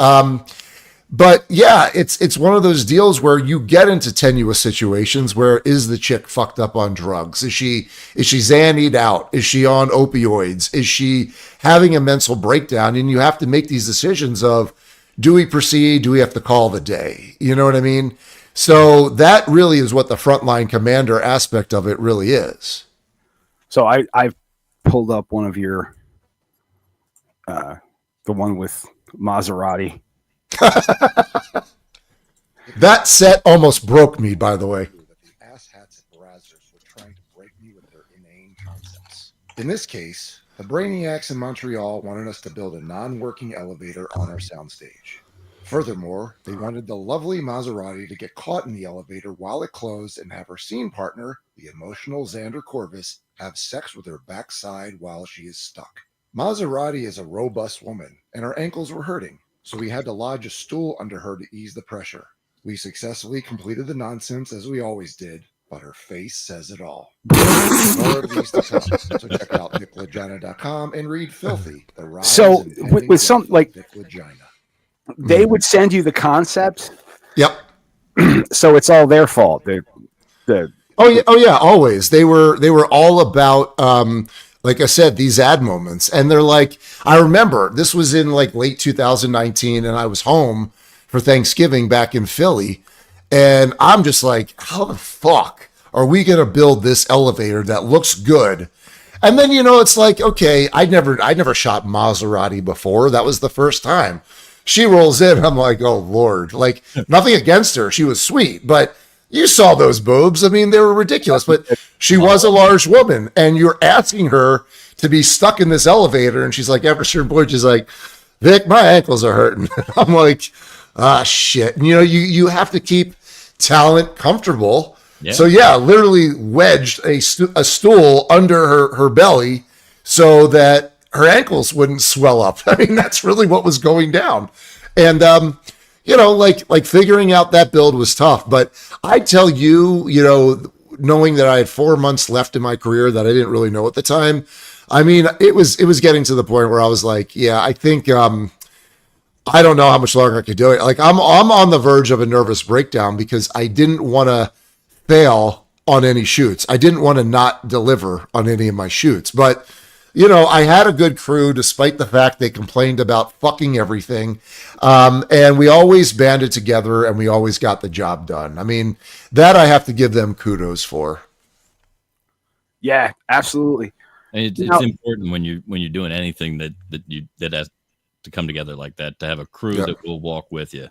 But yeah, it's one of those deals where you get into tenuous situations where is the chick fucked up on drugs? Is she Xannied out? Is she on opioids? Is she having a mental breakdown? And you have to make these decisions of, do we proceed? Do we have to call the day? You know what I mean? So that really is what the frontline commander aspect of it really is. So I pulled up one of your, the one with Maserati. That set almost broke me, by the way. The asshats at Brazzers were trying to break me with their inane concepts. In this case, the brainiacs in Montreal wanted us to build a non-working elevator on our soundstage. Furthermore, they wanted the lovely Maserati to get caught in the elevator while it closed and have her scene partner, the emotional Xander Corvus, have sex with her backside while she is stuck. Maserati is a robust woman, and her ankles were hurting, so we had to lodge a stool under her to ease the pressure. We successfully completed the nonsense as we always did, but her face says it all. More of these to come, so check out viclagina.com and read Filthy, the rise So and with some like Vic Lagina. they would send you the concept, Yep. so it's all their fault. Oh yeah, always. They were all about like I said, these ad moments. And they're like, I remember this was in like late 2019 and I was home for Thanksgiving back in Philly. And I'm just like, how the fuck are we going to build this elevator that looks good? And then, it's like, okay, I'd never shot Maserati before. That was the first time. She rolls in. I'm like, oh Lord, like nothing against her. She was sweet, but you saw those boobs. I mean, they were ridiculous, but she was a large woman and you're asking her to be stuck in this elevator. And she's like, after a certain point, she's like, Vic, my ankles are hurting. I'm like, shit. And, you have to keep talent comfortable. Yeah. So yeah, literally wedged a stool under her belly so that her ankles wouldn't swell up. I mean, that's really what was going down. And, like figuring out that build was tough, but I tell you, knowing that I had 4 months left in my career that I didn't really know at the time. I mean, it was getting to the point where I was like, yeah, I think, I don't know how much longer I could do it. Like I'm on the verge of a nervous breakdown because I didn't want to fail on any shoots. I didn't want to not deliver on any of my shoots, but I had a good crew despite the fact they complained about fucking everything. And we always banded together and we always got the job done. I mean, that I have to give them kudos for. Yeah, absolutely. It's important when you're doing anything that has to come together like that, to have a crew that will walk with you.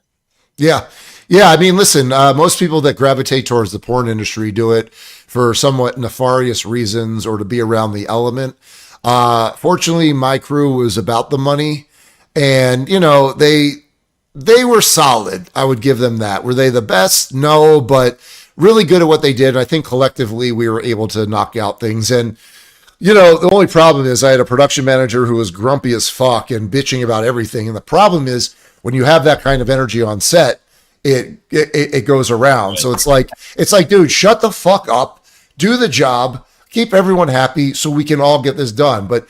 Yeah. I mean, listen, most people that gravitate towards the porn industry do it for somewhat nefarious reasons or to be around the element. Fortunately, my crew was about the money and, they were solid. I would give them that. Were they the best? No, but really good at what they did. I think collectively we were able to knock out things. And, the only problem is I had a production manager who was grumpy as fuck and bitching about everything. And the problem is when you have that kind of energy on set, it goes around. So it's like, dude, shut the fuck up, do the job, keep everyone happy so we can all get this done. But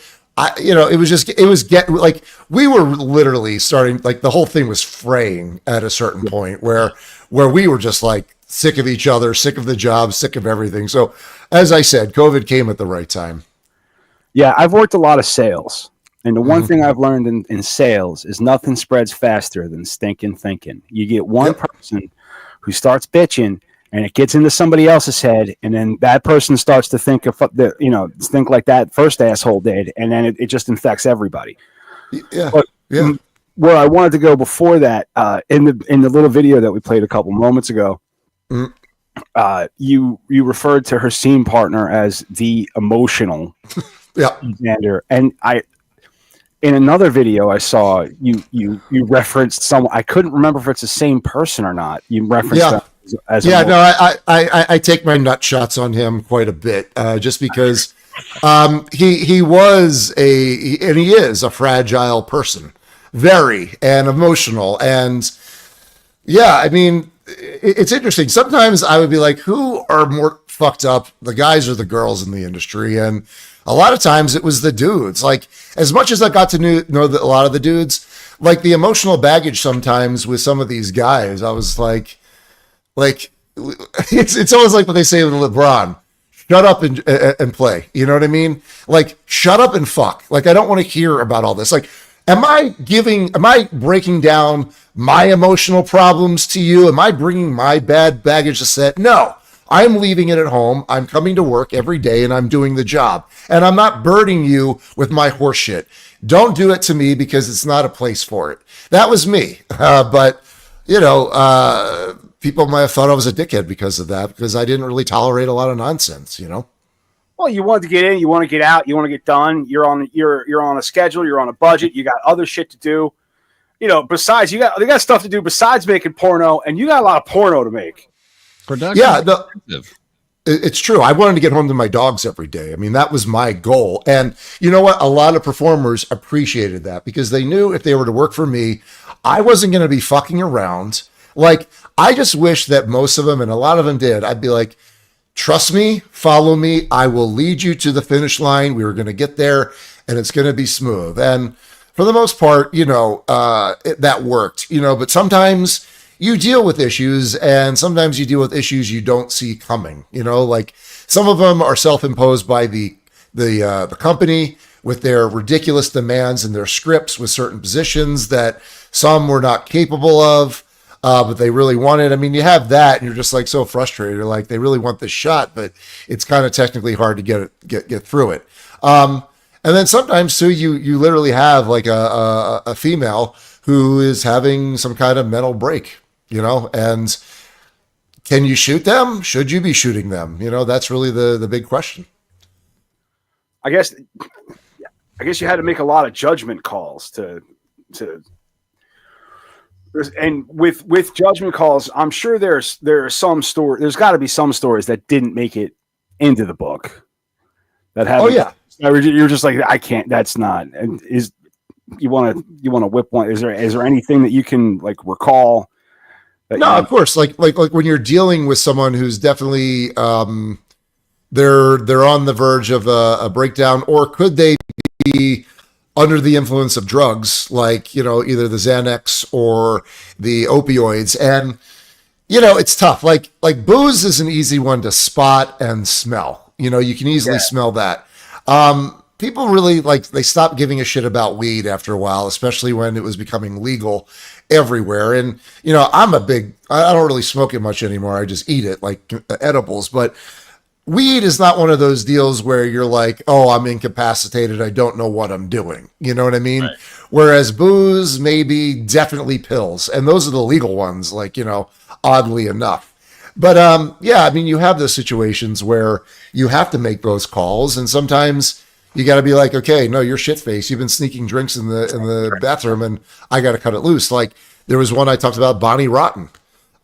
we were literally starting, like the whole thing was fraying at a certain point where we were just like sick of each other, sick of the job, sick of everything. So as I said, COVID came at the right time. Yeah, I've worked a lot of sales. And the one thing I've learned in sales is nothing spreads faster than stinking thinking. You get one person who starts bitching and it gets into somebody else's head. And then that person starts to think think like that first asshole did. And then it just infects everybody. Yeah. But where I wanted to go before that, in the little video that we played a couple moments ago, you referred to her scene partner as the emotional Xander, and in another video I saw, you referenced someone. I couldn't remember if it's the same person or not. You referenced them as yeah. No, I take my nut shots on him quite a bit, just because he was and he is a fragile person, very and emotional, and yeah, I mean, it's interesting. Sometimes I would be like, who are more fucked up, the guys or the girls in the industry? And a lot of times it was the dudes. Like, as much as I got to know a lot of the dudes, like the emotional baggage sometimes with some of these guys, I was like it's almost like what they say with LeBron. Shut up and play. You know what I mean? Like, shut up and fuck. Like, I don't want to hear about all this. Like, am I breaking down my emotional problems to you? Am I bringing my bad baggage to set? No, I'm leaving it at home. I'm coming to work every day and I'm doing the job. And I'm not burdening you with my horse shit. Don't do it to me because it's not a place for it. That was me. But, people might have thought I was a dickhead because of that, because I didn't really tolerate a lot of nonsense, Well, you want to get in, you want to get out, you want to get done. You're on a schedule, you're on a budget, you got other shit to do. Besides, they got stuff to do besides making porno, and you got a lot of porno to make. Production. Yeah, it's true. I wanted to get home to my dogs every day. I mean, that was my goal. And you know what? A lot of performers appreciated that because they knew if they were to work for me, I wasn't going to be fucking around. Like, I just wish that most of them, and a lot of them did, I'd be like, trust me, follow me. I will lead you to the finish line. We were going to get there and it's going to be smooth. And for the most part, that worked, but sometimes you deal with issues and sometimes you deal with issues you don't see coming, like some of them are self-imposed by the company with their ridiculous demands and their scripts with certain positions that some were not capable of. But they really want it. I mean, you have that and you're just like so frustrated. You're like, they really want this shot, but it's kind of technically hard to get through it. And then sometimes too, you literally have like a female who is having some kind of mental break, and can you shoot them? Should you be shooting them? That's really the big question. I guess you had to make a lot of judgment calls to and with judgment calls, I'm sure there are some there's got to be some stories that didn't make it into the book that have. Oh yeah, you're just like, I can't. That's not. And you want to whip one? Is there anything that you can like recall? No, of course. Like when you're dealing with someone who's definitely they're on the verge of a breakdown, or could they be under the influence of drugs, like, either the Xanax or the opioids. And, it's tough. Like booze is an easy one to spot and smell. You can easily smell that. People really they stopped giving a shit about weed after a while, especially when it was becoming legal everywhere. And, I don't really smoke it much anymore. I just eat it like edibles, but weed is not one of those deals where you're like, oh, I'm incapacitated, I don't know what I'm doing. You know what I mean? Right. Whereas booze, maybe, definitely pills. And those are the legal ones, oddly enough. But you have those situations where you have to make those calls. And sometimes you got to be like, okay, no, you're shit-faced. You've been sneaking drinks in the bathroom and I got to cut it loose. Like, there was one I talked about, Bonnie Rotten,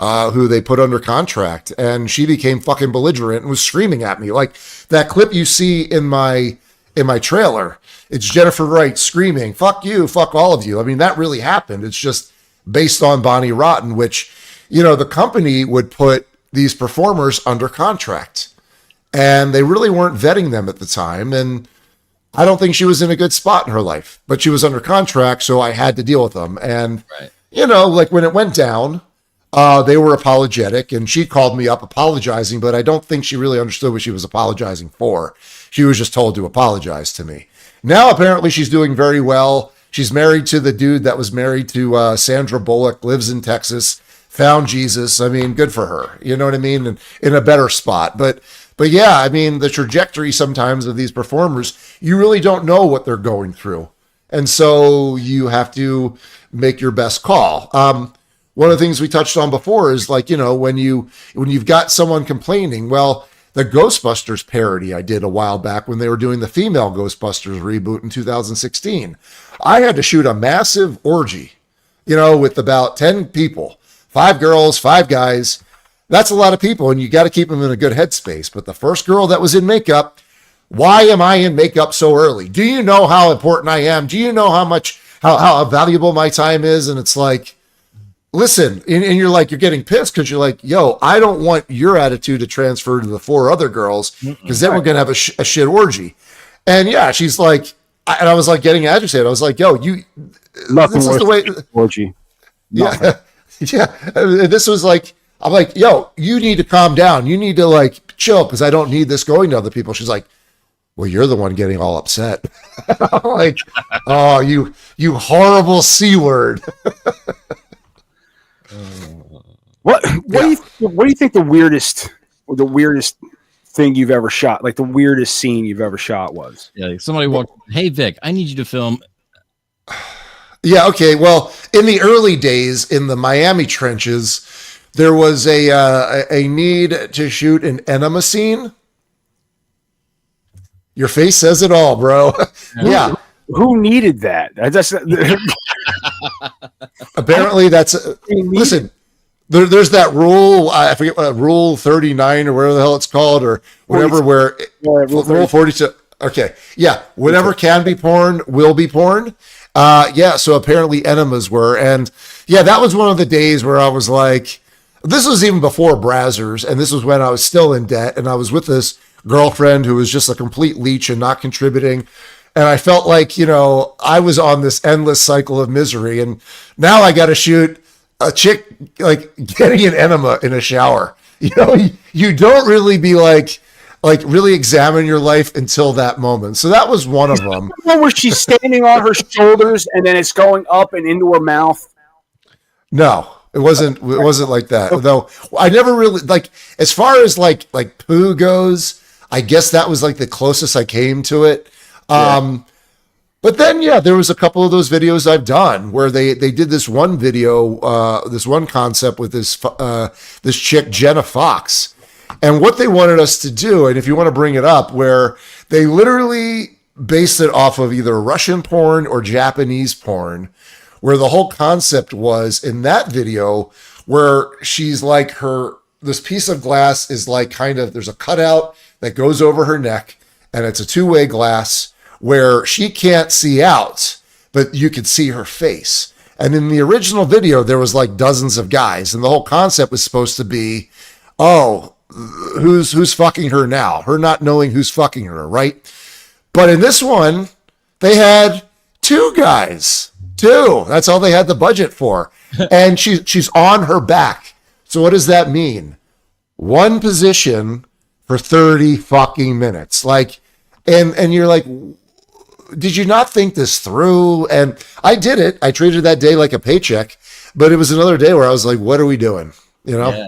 who they put under contract, and she became fucking belligerent and was screaming at me. Like that clip you see in my trailer, it's Jennifer Wright screaming, fuck you, fuck all of you. I mean, that really happened. It's just based on Bonnie Rotten, which, the company would put these performers under contract and they really weren't vetting them at the time. And I don't think she was in a good spot in her life, but she was under contract. So I had to deal with them. And, when it went down, they were apologetic, and she called me up apologizing, but I don't think she really understood what she was apologizing for. She was just told to apologize to me. Now, apparently, she's doing very well. She's married to the dude that was married to Sandra Bullock, lives in Texas, found Jesus. I mean, good for her. You know what I mean? And in a better spot. But yeah, I mean, the trajectory sometimes of these performers, you really don't know what they're going through. And so you have to make your best call. One of the things we touched on before is when you've got someone complaining, well, the Ghostbusters parody I did a while back when they were doing the female Ghostbusters reboot in 2016. I had to shoot a massive orgy, with about 10 people, 5 girls, 5 guys. That's a lot of people, and you got to keep them in a good headspace. But the first girl that was in makeup, why am I in makeup so early? Do you know how important I am? Do you know how valuable my time is? And it's like, listen, and you're getting pissed because you're like, yo, I don't want your attitude to transfer to the 4 other girls because then we're going to have a shit orgy. And yeah, she's like, and I was like getting agitated. I was like, yo, Nothing this worse is the way. than orgy. Yeah. Yeah. And this was like, I'm like, yo, you need to calm down. You need to like chill because I don't need this going to other people. She's like, well, you're the one getting all upset. I'm like, oh, you horrible C word. What do you think the weirdest thing you've ever shot, like the weirdest scene you've ever shot was? Yeah, like somebody walked. Hey Vic, I need you to film. Yeah. Okay. Well, in the early days in the Miami trenches, there was a need to shoot an enema scene. Your face says it all, bro. Yeah. Who needed that? Apparently, listen. There's that rule. I forget what Rule 39 or whatever the hell it's called, or whatever. Rule 42. Okay, yeah. Whatever can be porn will be porn. Yeah. So apparently enemas were, and yeah, that was one of the days where I was like, this was even before Brazzers, and this was when I was still in debt, and I was with this girlfriend who was just a complete leech and not contributing. And I felt like, I was on this endless cycle of misery. And now I got to shoot a chick like getting an enema in a shower. You don't really be like really examine your life until that moment. So that was one of them. Where she's standing on her shoulders and then it's going up and into her mouth. No, it wasn't like that. Though I never really as far as like poo goes, I guess that was like the closest I came to it. Yeah. But then, yeah, there was a couple of those videos I've done where they did this one video, this one concept with this chick, Jenna Fox. And what they wanted us to do, and if you want to bring it up, where they literally based it off of either Russian porn or Japanese porn, where the whole concept was in that video where she's like this piece of glass is like there's a cutout that goes over her neck, and it's a 2-way glass where she can't see out, but you could see her face. And in the original video, there was like dozens of guys, and the whole concept was supposed to be, oh, who's fucking her now? Her not knowing who's fucking her, right? But in this one, they had 2 guys. 2. That's all they had the budget for. And she's on her back. So what does that mean? 1 position for 30 fucking minutes. And you're like, did you not think this through? And I did it. I treated that day like a paycheck, but it was another day where I was like, what are we doing? Yeah.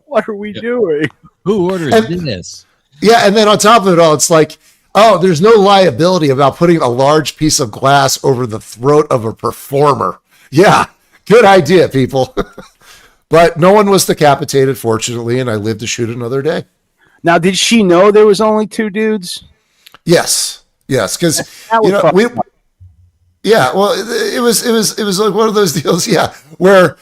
What are we doing? Who orders this? Yeah. And then on top of it all, it's like, oh, there's no liability about putting a large piece of glass over the throat of a performer. Yeah. Good idea, people. But no one was decapitated, fortunately, and I lived to shoot another day. Now, did she know there was only 2 dudes? Yes, because well, it was like one of those deals, yeah, where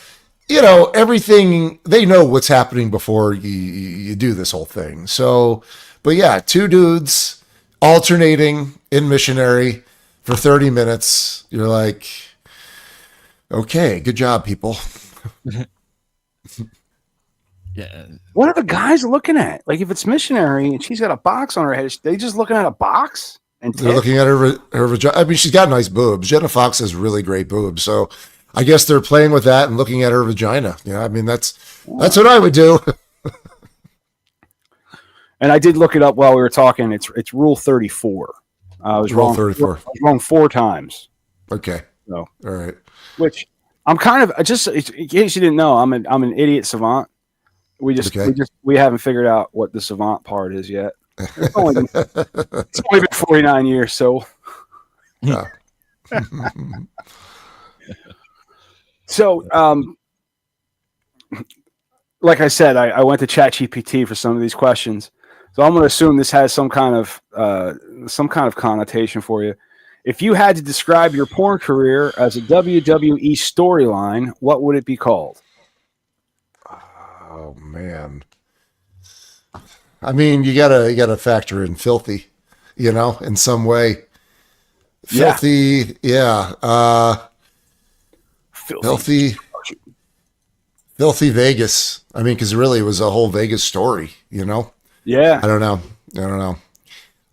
everything, they know what's happening before you do this whole thing. So, but yeah, 2 dudes alternating in missionary for 30 minutes. You're like, okay, good job, people. Yeah. What are the guys looking at? Like, if it's missionary and she's got a box on her head, are they just looking at a box? And they're looking at her vagina. I mean, she's got nice boobs. Jenna Fox has really great boobs. So I guess they're playing with that and looking at her vagina. Yeah, I mean, that's what I would do. And I did look it up while we were talking. It's Rule 34. I was wrong. 34. I was wrong 4 times. Okay. So, all right. Which I'm kind of just in case you didn't know, I'm an idiot savant. We haven't figured out what the savant part is yet. It's only been 49 years, so. Yeah. So, like I said, I went to ChatGPT for some of these questions. So I'm going to assume this has some kind of connotation for you. If you had to describe your porn career as a WWE storyline, what would it be called? Oh man. I mean, you gotta factor in filthy, in some way. Filthy, yeah. Filthy Vegas. I mean, because really it was a whole Vegas story, Yeah. I don't know.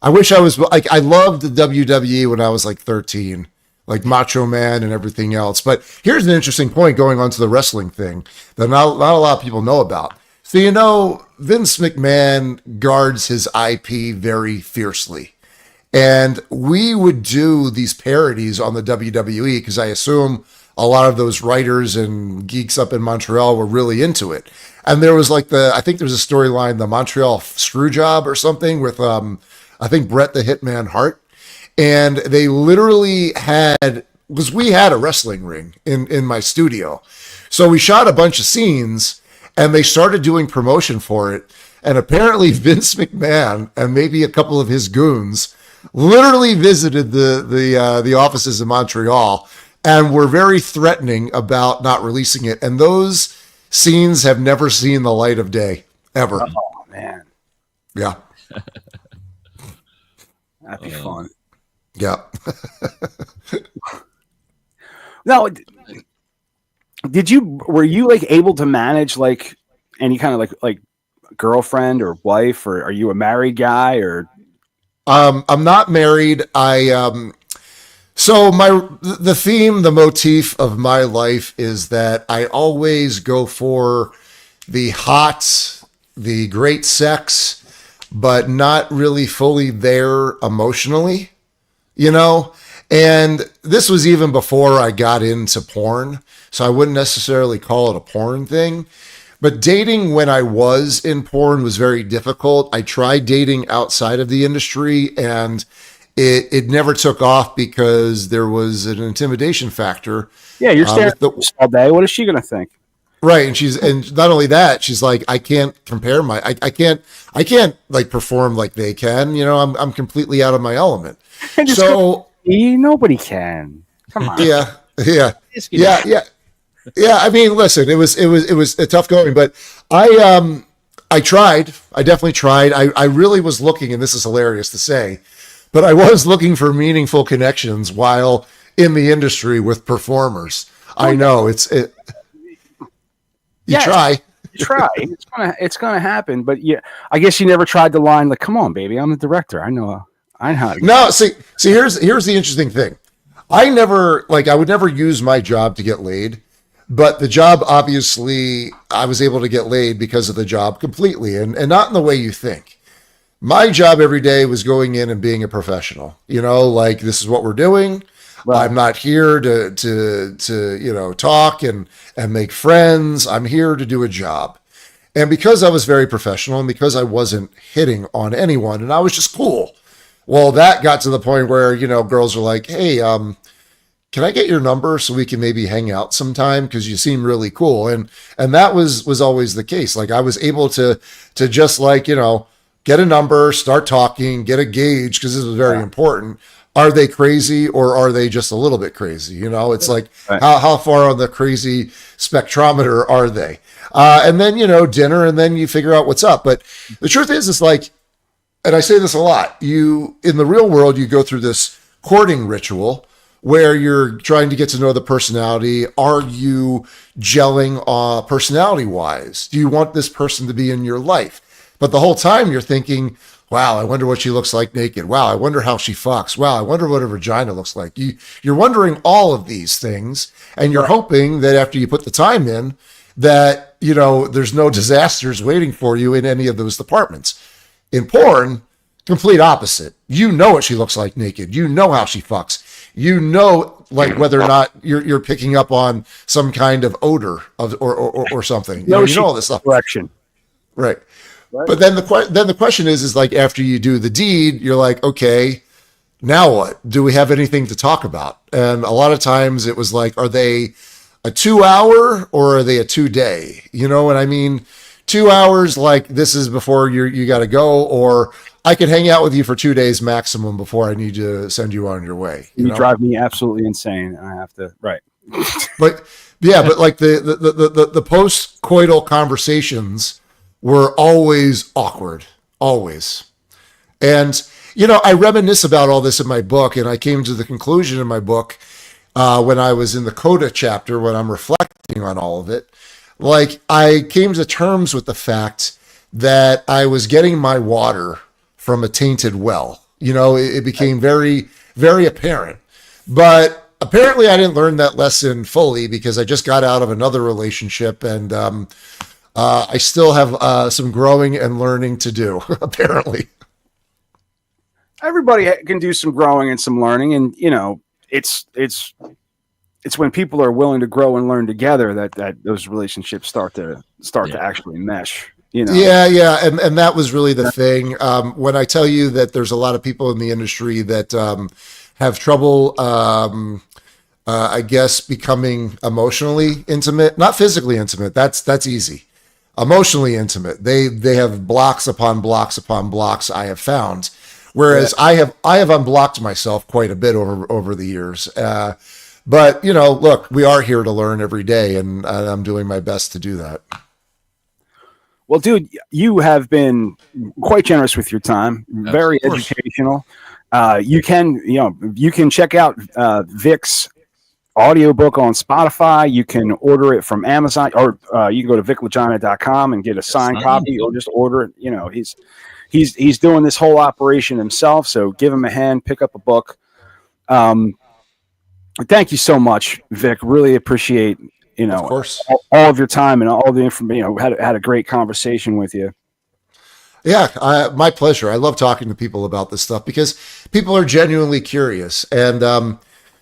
I wish I was like, I loved the WWE when I was like 13, like Macho Man and everything else. But here's an interesting point going on to the wrestling thing that not a lot of people know about. So, Vince McMahon guards his IP very fiercely. And we would do these parodies on the WWE because I assume a lot of those writers and geeks up in Montreal were really into it. And there was like I think there's a storyline, the Montreal Screwjob or something with, I think Bret the Hitman Hart. And they literally because we had a wrestling ring in my studio. So we shot a bunch of scenes and they started doing promotion for it. And apparently Vince McMahon and maybe a couple of his goons literally visited the offices in Montreal and were very threatening about not releasing it. And those scenes have never seen the light of day, ever. Oh, man. Yeah. That'd be fun. Yeah. Now, were you like able to manage like any kind of like girlfriend or wife, or are you a married guy or? I'm not married. So the motif of my life is that I always go for the hot, the great sex, but not really fully there emotionally, and this was even before I got into porn. So I wouldn't necessarily call it a porn thing, but dating when I was in porn was very difficult. I tried dating outside of the industry and it never took off because there was an intimidation factor. Yeah, you're staring at all day. What is she going to think? Right. And not only that, she's like, I can't compare I can't like perform like they can, I'm completely out of my element. So nobody can. Come on. Yeah. I mean, listen, it was a tough going, but I tried. I definitely tried. I really was looking, and this is hilarious to say, but I was looking for meaningful connections while in the industry with performers. I know you try. It's gonna happen, but yeah, I guess you never tried the line like, "Come on, baby, I'm the director. I know how to." No, see, here's the interesting thing. I would never use my job to get laid, but the job, obviously, I was able to get laid because of the job completely, and not in the way you think. My job every day was going in and being a professional. Like, this is what we're doing. Right. I'm not here to talk and make friends. I'm here to do a job. And because I was very professional and because I wasn't hitting on anyone and I was just cool, well, that got to the point where, girls are like, hey, can I get your number so we can maybe hang out sometime? Because you seem really cool. And that was always the case. Like, I was able to just like, get a number, start talking, get a gauge, because this was very important. Are they crazy or are they just a little bit crazy? It's like, how far on the crazy spectrometer are they? And then, dinner, and then you figure out what's up. But the truth is like, and I say this a lot, in the real world, you go through this courting ritual where you're trying to get to know the personality. Are you gelling personality wise? Do you want this person to be in your life? But the whole time you're thinking, wow, I wonder what she looks like naked. Wow, I wonder how she fucks. Wow, I wonder what her vagina looks like. You're wondering all of these things, and you're hoping that after you put the time in, that, there's no disasters waiting for you in any of those departments. In porn, complete opposite. You know what she looks like naked. You know how she fucks. Like whether or not you're picking up on some kind of odor or something. You know all this stuff. Correction. Right. But then the question is like, after you do the deed, you're like, okay, now what? Do we have anything to talk about? And a lot of times it was like, are they a 2 hour or are they a 2 day? And I mean, 2 hours, like this is before you got to go, or I can hang out with you for 2 days maximum before I need to send you on your way. You know? drive me absolutely insane. I have to, right. But yeah, but like the post-coital conversations were always awkward, always. And, you know, I reminisce about all this in my book, and I came to the conclusion in my book when I was in the coda chapter, when I'm reflecting on all of it. Like, I came to terms with the fact that I was getting my water from a tainted well. You know, it became very, very apparent. But apparently I didn't learn that lesson fully because I just got out of another relationship, and I still have some growing and learning to do, apparently. Everybody can do some growing and some learning, and you know, it's when people are willing to grow and learn together that those relationships start to actually mesh. You know? Yeah, and that was really the thing. When I tell you that there's a lot of people in the industry that have trouble, I guess, becoming emotionally intimate, not physically intimate. That's easy. Emotionally intimate. They have blocks upon blocks upon blocks. I have found. Whereas I have unblocked myself quite a bit over the years. But, you know, look, we are here to learn every day, and I'm doing my best to do that. Well, dude, you have been quite generous with your time, very educational. You can check out Vic's audiobook on Spotify. You can order it from Amazon, or you can go to viclagina.com and get a signed copy, or just order it. You know, he's doing this whole operation himself, so give him a hand, pick up a book. Thank you so much, Vic. Really appreciate, you know, of course, all of your time and all the information. You know, had a great conversation with you. Yeah, my pleasure. I love talking to people about this stuff because people are genuinely curious. And,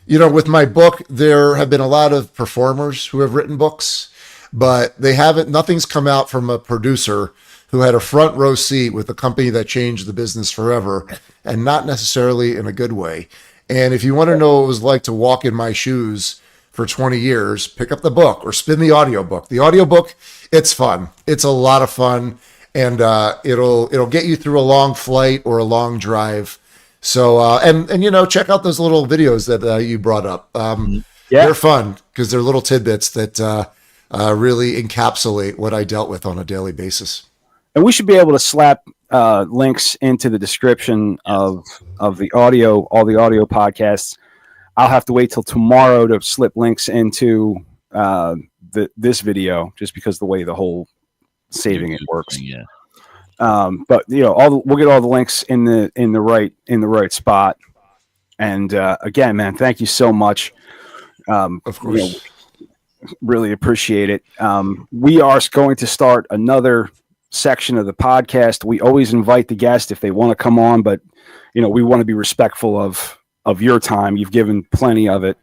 you know, with my book, there have been a lot of performers who have written books, but nothing's come out from a producer who had a front row seat with a company that changed the business forever, and not necessarily in a good way. And if you want to know what it was like to walk in my shoes for 20 years, pick up the book or spin the audiobook. The audiobook, it's fun. It's a lot of fun, and it'll get you through a long flight or a long drive. So and you know, check out those little videos that you brought up. They're fun because they're little tidbits that really encapsulate what I dealt with on a daily basis. And we should be able to slap links into the description of the audio, all the audio podcasts. I'll have to wait till tomorrow to slip links into this video, just because the way the whole saving it works. Yeah. But you know, we'll get all the links in the right spot. And again, man, thank you so much. Of course, you know, really appreciate it. We are going to start another section of the podcast. We always invite the guest if they want to come on, but you know, we want to be respectful of your time. You've given plenty of it.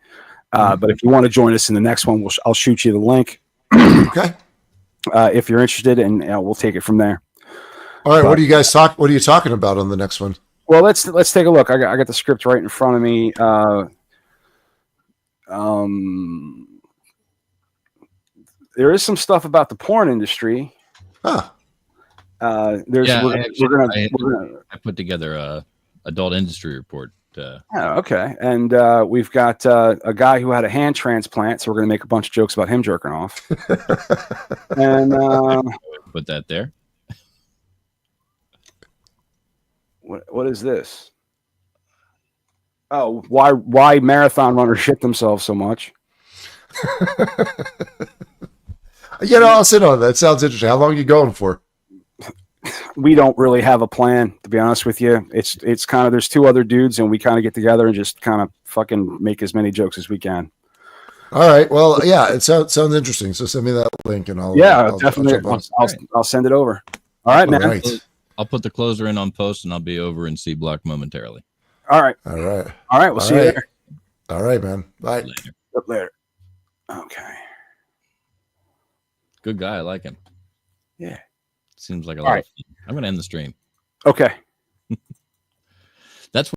But if you want to join us in the next one, I'll shoot you the link. Okay. If you're interested, and we'll take it from there. All right. What do you guys talk? What are you talking about on the next one? Well, let's take a look. I got the script right in front of me. There is some stuff about the porn industry. Huh. I put together a adult industry report. Okay, and we've got a guy who had a hand transplant, so we're going to make a bunch of jokes about him jerking off. And put that there. What is this? Oh, why marathon runners shit themselves so much? You know, I'll sit on that. Sounds interesting. How long are you going for? We don't really have a plan, to be honest with you. It's kind of, there's two other dudes, and we kind of get together and just kind of fucking make as many jokes as we can. All right. Well, yeah, it sounds interesting. So send me that link, and I'll definitely. I'll send it over. All right, man. Right. I'll put the closer in on post, and I'll be over in C Block momentarily. All right. We'll see you there. All right, man. Bye. Later. Okay. Good guy. I like him. Yeah. Seems like a lot of fun. I'm going to end the stream. Okay.